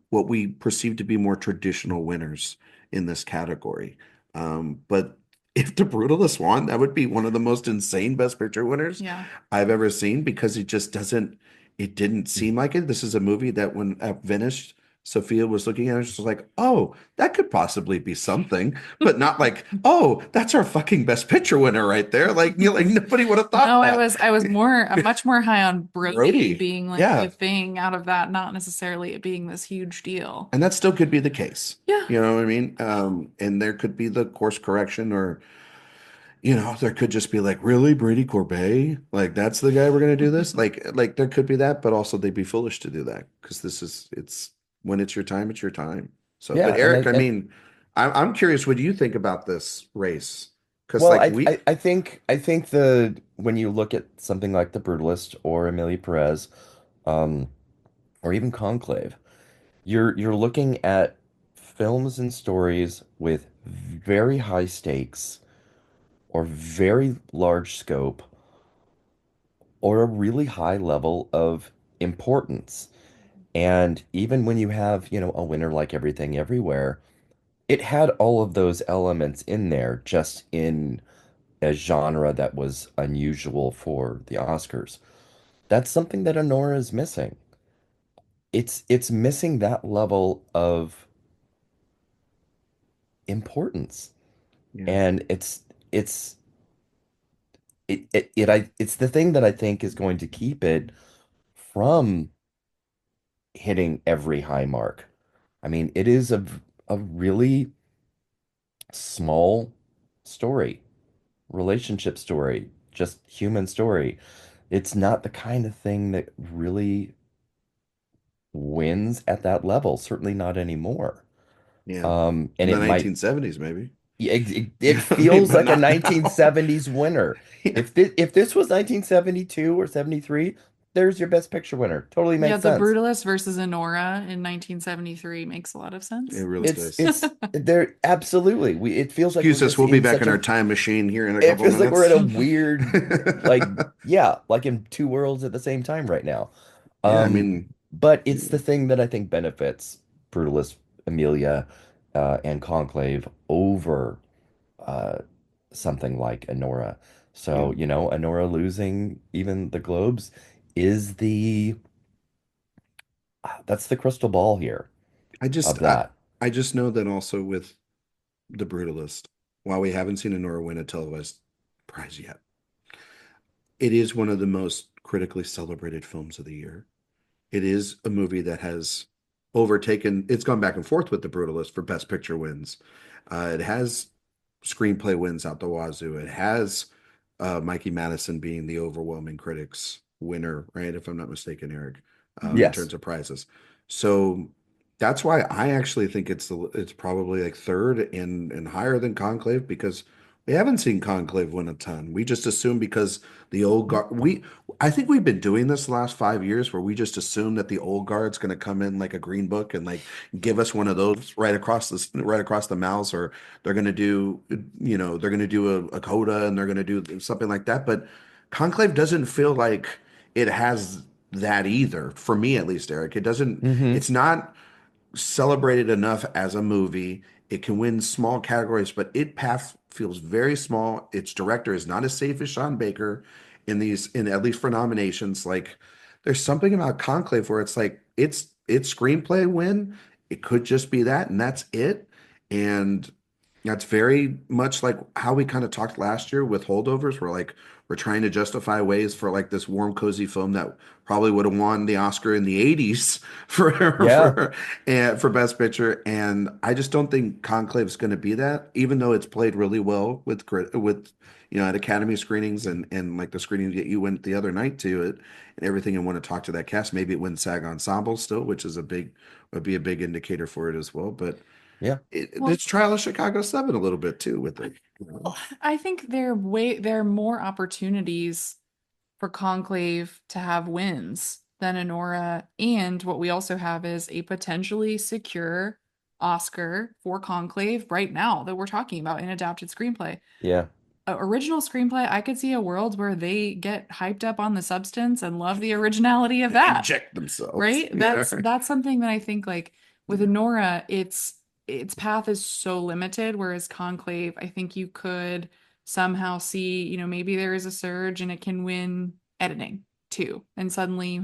what we perceive to be more traditional winners in this category. But if The Brutalist won, that would be one of the most insane Best Picture winners Yeah. I've ever seen because it didn't seem like it. This is a movie that when it finished, Sophia was looking at it, she was like, oh, that could possibly be something, but not like, oh, that's our fucking Best Picture winner right there. Like, like nobody would have thought No, I that. was I was much more high on Brody Brody. being like the Yeah. thing out of that, not necessarily it being this huge deal. And that still could be the case. Yeah. You know what I mean? And there could be the course correction, or, there could just be like, really, Brady Corbet? Like, that's the guy we're going to do this? Like there could be that, but also they'd be foolish to do that because it's when it's your time, it's your time. So, but Yeah, and Eric, I mean, I'm curious, what do you think about this race? Because well, like I think the when you look at something like The Brutalist or Amelie Perez, um, or even Conclave, you're looking at films and stories with very high stakes, or very large scope or a really high level of importance. And even when you have, a winner like Everything Everywhere, it had all of those elements in there, just in a genre that was unusual for the Oscars. That's something that Honora is missing. It's missing that level of importance. Yeah. And it's it's the thing that I think is going to keep it from hitting every high mark. I mean, it is a really small story, relationship story, just human story. It's not the kind of thing that really wins at that level, certainly not anymore. Yeah. And In the it might 1970s, maybe. Yeah, You it know what I mean? feels But like a not now. 1970s winner. Yeah. If this was 1972 or 73, there's your best picture winner. Totally Yeah, makes The sense. Brutalist versus Honora in 1973 makes a lot of It sense. really It's does. it's there absolutely. It feels like we're Excuse us. just We'll be in back such in our a time machine here in a it couple feels like we're in minutes. a weird like yeah, like in two worlds at the same time right now. Yeah, I Um mean, but it's the yeah. thing that I think benefits Brutalist, Amelia, and Conclave over uh, something like Honora. Yeah. So, Honora losing even the Globes is that's the crystal ball here I just of I, that. I just know that also with The Brutalist, while we haven't seen Honora win a televised prize yet, it is one of the most critically celebrated films of the year. It is a movie that has it's gone back and forth with The Brutalist for Best Picture wins. It has screenplay wins out the wazoo. It has Mikey Madison being the overwhelming critics winner, right? If I'm not mistaken, Eric, in Yes. terms of prizes. So that's why I actually think it's probably like third and higher than Conclave because we haven't seen Conclave win a ton. We just assume because the old guard we I think we've been doing this the last 5 years where we just assume that the old guard's going to come in like a green book and like give us one of those right across the mouth, or they're going to do they're going to do a coda and they're going to do something like that. But Conclave doesn't feel like it has that either, for me at least, Eric. It doesn't. Hmm. It's not celebrated enough as a movie. It can win small categories, but it path feels very small. Its director is not as safe as Sean Baker in at least for nominations. Like there's something about Conclave where it's like it's screenplay win. It could just be that, and that's it. And that's very much like how we kind of talked last year with holdovers. We're trying to justify ways for like this warm, cozy film that probably would have won the Oscar in the 80s for Yeah. for Best Picture. And I just don't think Conclave is going to be that, even though it's played really well with at Academy screenings and like the screening that you went the other night to it and everything. And want to talk to that cast. Maybe it wins SAG Ensemble still, which is would be a big indicator for it as well. But Yeah. Well, this trial of Chicago 7 a little bit too with it. I think there are more opportunities for Conclave to have wins than Honora. And what we also have is a potentially secure Oscar for Conclave right now that we're talking about in adapted screenplay. Yeah. Original screenplay, I could see a world where they get hyped up on the substance and love the originality of that. Inject themselves. Right? Yeah. That's something that I think like with Honora, its path is so limited, whereas Conclave, I think you could somehow see, maybe there is a surge and it can win editing too. And suddenly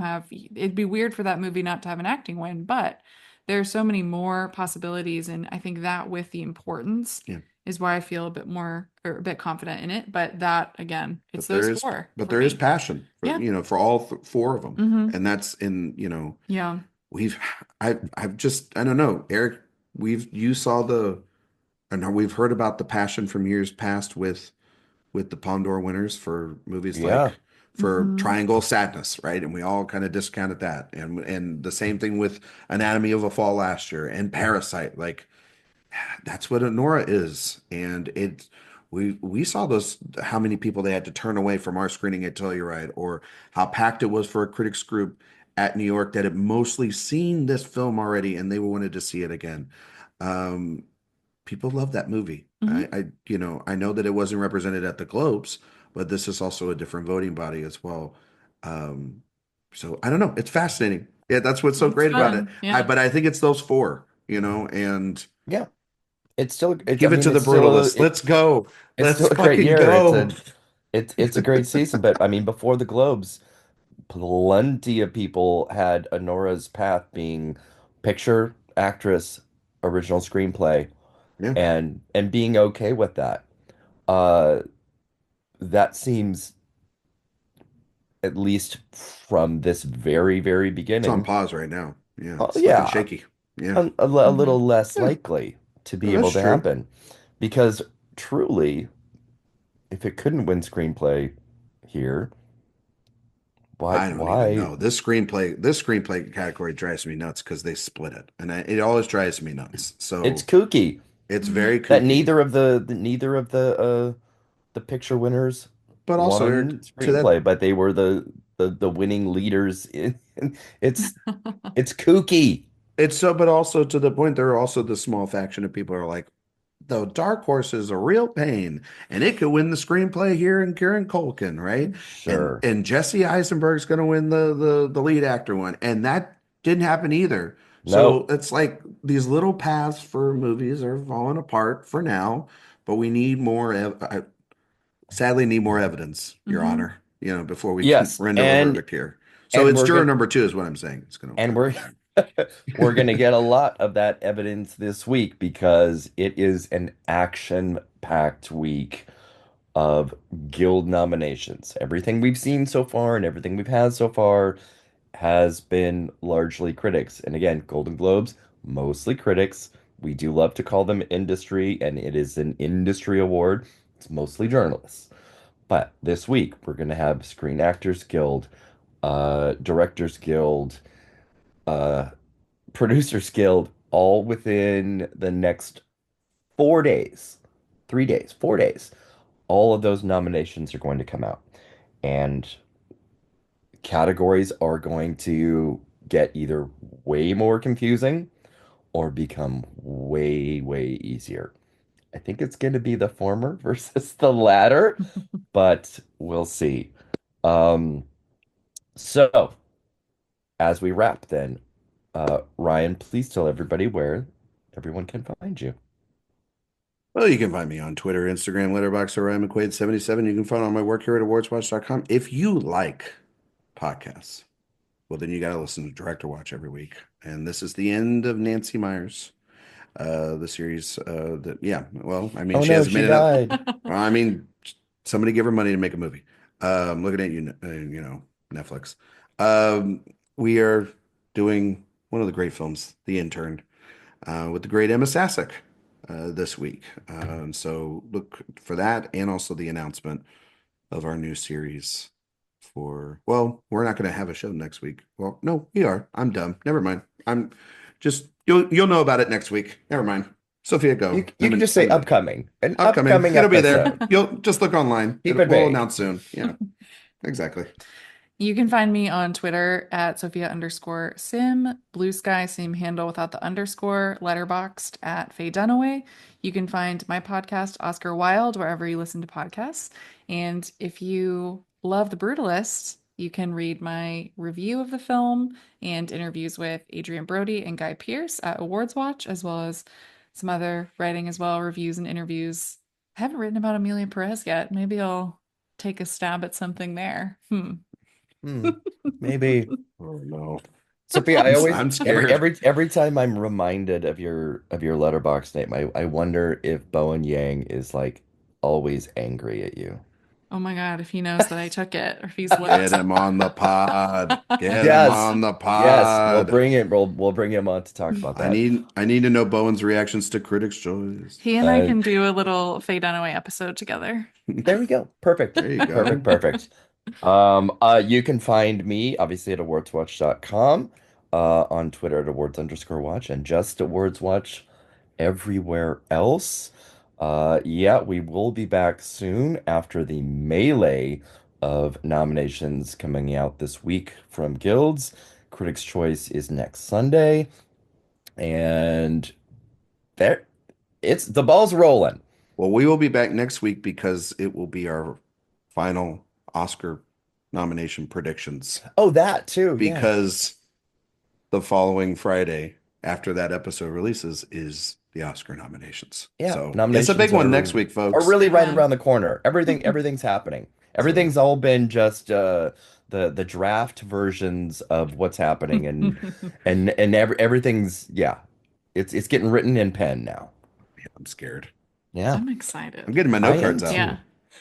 it'd be weird for that movie not to have an acting win, but there are so many more possibilities. And I think that with the importance Yeah. is why I feel a bit more or a bit confident in it. But that again, it's But there those is four but for there is me. passion for Yeah. for all four of them. Hmm. And that's Yeah. we've I've just I don't know, Eric, you saw and we've heard about the passion from years past with the Pandora winners for movies Yeah. like for Hmm. Triangle of Sadness, right? And we all kind of discounted that. And the same thing with Anatomy of a Fall last year and Parasite. Like that's what Nora is. And we saw those how many people they had to turn away from our screening at Telluride, or how packed it was for a critics group at New York that had mostly seen this film already and they wanted to see it again. Um, people love that movie. Hmm. I know that it wasn't represented at the Globes, but this is also a different voting body as well. Um, so I don't know. It's fascinating. Yeah, that's what's so It's great about it. fun. Yeah. But I think it's those four, and Yeah, it's still I give it mean to the it's still Brutalists. Let's go. it's Let's still a great fucking year. go. It's a great season, but I mean before the Globes, plenty of people had Honora's path being picture, actress, original screenplay, Yeah, and being okay with that. Uh, that seems, at least from this very, very it's on beginning, pause right now. Yeah, oh it's looking yeah, shaky. Yeah, a Hmm. little less yeah, likely to be that's able to true. happen. Because truly, if it couldn't win screenplay here, I don't even why? know. This screenplay category drives me nuts because they split it, and it always drives me nuts. It's So kooky it's Hmm. very that kooky. neither of the picture winners But also, Eric, won to that, screenplay, but they were the winning leaders in it's it's kooky. it's so, but also to the point, there are also the small faction of people who are like, the Dark Horse is a real pain, and it could win the screenplay here in Kieran Culkin, right? And Sure. and Jesse Eisenberg's going to win the lead actor one, and that didn't happen either. So Nope. it's like these little paths for movies are falling apart for now, but we need more. I sadly need more evidence, Your Hmm. Honor. Before we can Yes, render a verdict here. So and it's we're juror gonna number two is what I'm saying. It's going to and win. we're we're gonna get a lot of that evidence this week because it is an action-packed week of guild nominations. Everything we've seen so far and everything we've had so far has been largely critics. And again, Golden Globes, mostly critics. We do love to call them industry, and it is an industry award. It's mostly journalists. But this week, we're going to have Screen Actors Guild, Directors Guild, uh, Producers Guild, all within the next 4 days, 3 days, 4 days. All of those nominations are going to come out. And categories are going to get either way more confusing or become way, way easier. I think it's going to be the former versus the latter, but we'll see. Um, so as we wrap then, Ryan, please tell everybody where everyone can find you. Well, you can find me on Twitter, Instagram, Letterboxd, or Ryan McQuade 77. You can find all my work here at awardswatch.com. If you like podcasts, well, then you got to listen to Director Watch every week. And this is the end of Nancy Myers, the series. Yeah, well, I mean, Oh she no, hasn't she made enough. died. Well, I mean, somebody give her money to make a movie. Looking at you, Netflix. We are doing one of the great films, The Intern, with the great Emma Sasek this week. So look for that and also the announcement of our new series well, we're not going to have a show next week. Well, no, we are. I'm dumb. Never mind. I'm just you'll know about it next week. Never mind. Sophia, You go. you can just say upcoming, an Upcoming. upcoming It'll be there. episode. You'll just look online. Keep it We'll vague. announce soon. Yeah, exactly. You can find me on Twitter at Sophia_Sim, Blue Sky, same handle without the underscore, Letterboxed at Faye Dunaway. You can find my podcast, Oscar Wilde, wherever you listen to podcasts. And if you love The Brutalist, you can read my review of the film and interviews with Adrian Brody and Guy Pearce at Awards Watch, as well as some other writing as well, reviews and interviews. I haven't written about Amelia Perez yet. Maybe I'll take a stab at something there. Hmm, maybe. Oh no. Sophia, I always I'm scared. every time I'm reminded of your letterbox name, I wonder if Bowen Yang is like always angry at you. Oh my God, if he knows that I took it, or if he's Get looked. him on the pod. Get him Yes, on the yes, pod. we'll bring him on to talk about that. I need to know Bowen's reactions to Critics' Choice. He and I Uh, can do a little Faye Dunaway episode together. there we go. Perfect, There you perfect, go. perfect. You can find me obviously at awardswatch.com, on Twitter at awards_watch, and just awardswatch everywhere else. Yeah, we will be back soon after the melee of nominations coming out this week from guilds. Critics' Choice is next Sunday, and there It's the ball's rolling. Well, we will be back next week because it will be our final Oscar nomination predictions. Oh, that too. Yes. Because the following Friday, after that episode releases, is the Oscar nominations. Yeah. So it's a big Nominations one next week, are folks. really right Yeah. around the corner. Everything's happening. So Everything's all been just the draft versions of what's happening, and everything's, yeah. It's getting written in pen now. yeah, I'm scared. Yeah. I'm I'm excited. getting my I note am cards out. Yeah. too.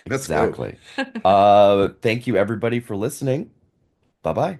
Let's go. Exactly. Thank you everybody for listening. Bye-bye.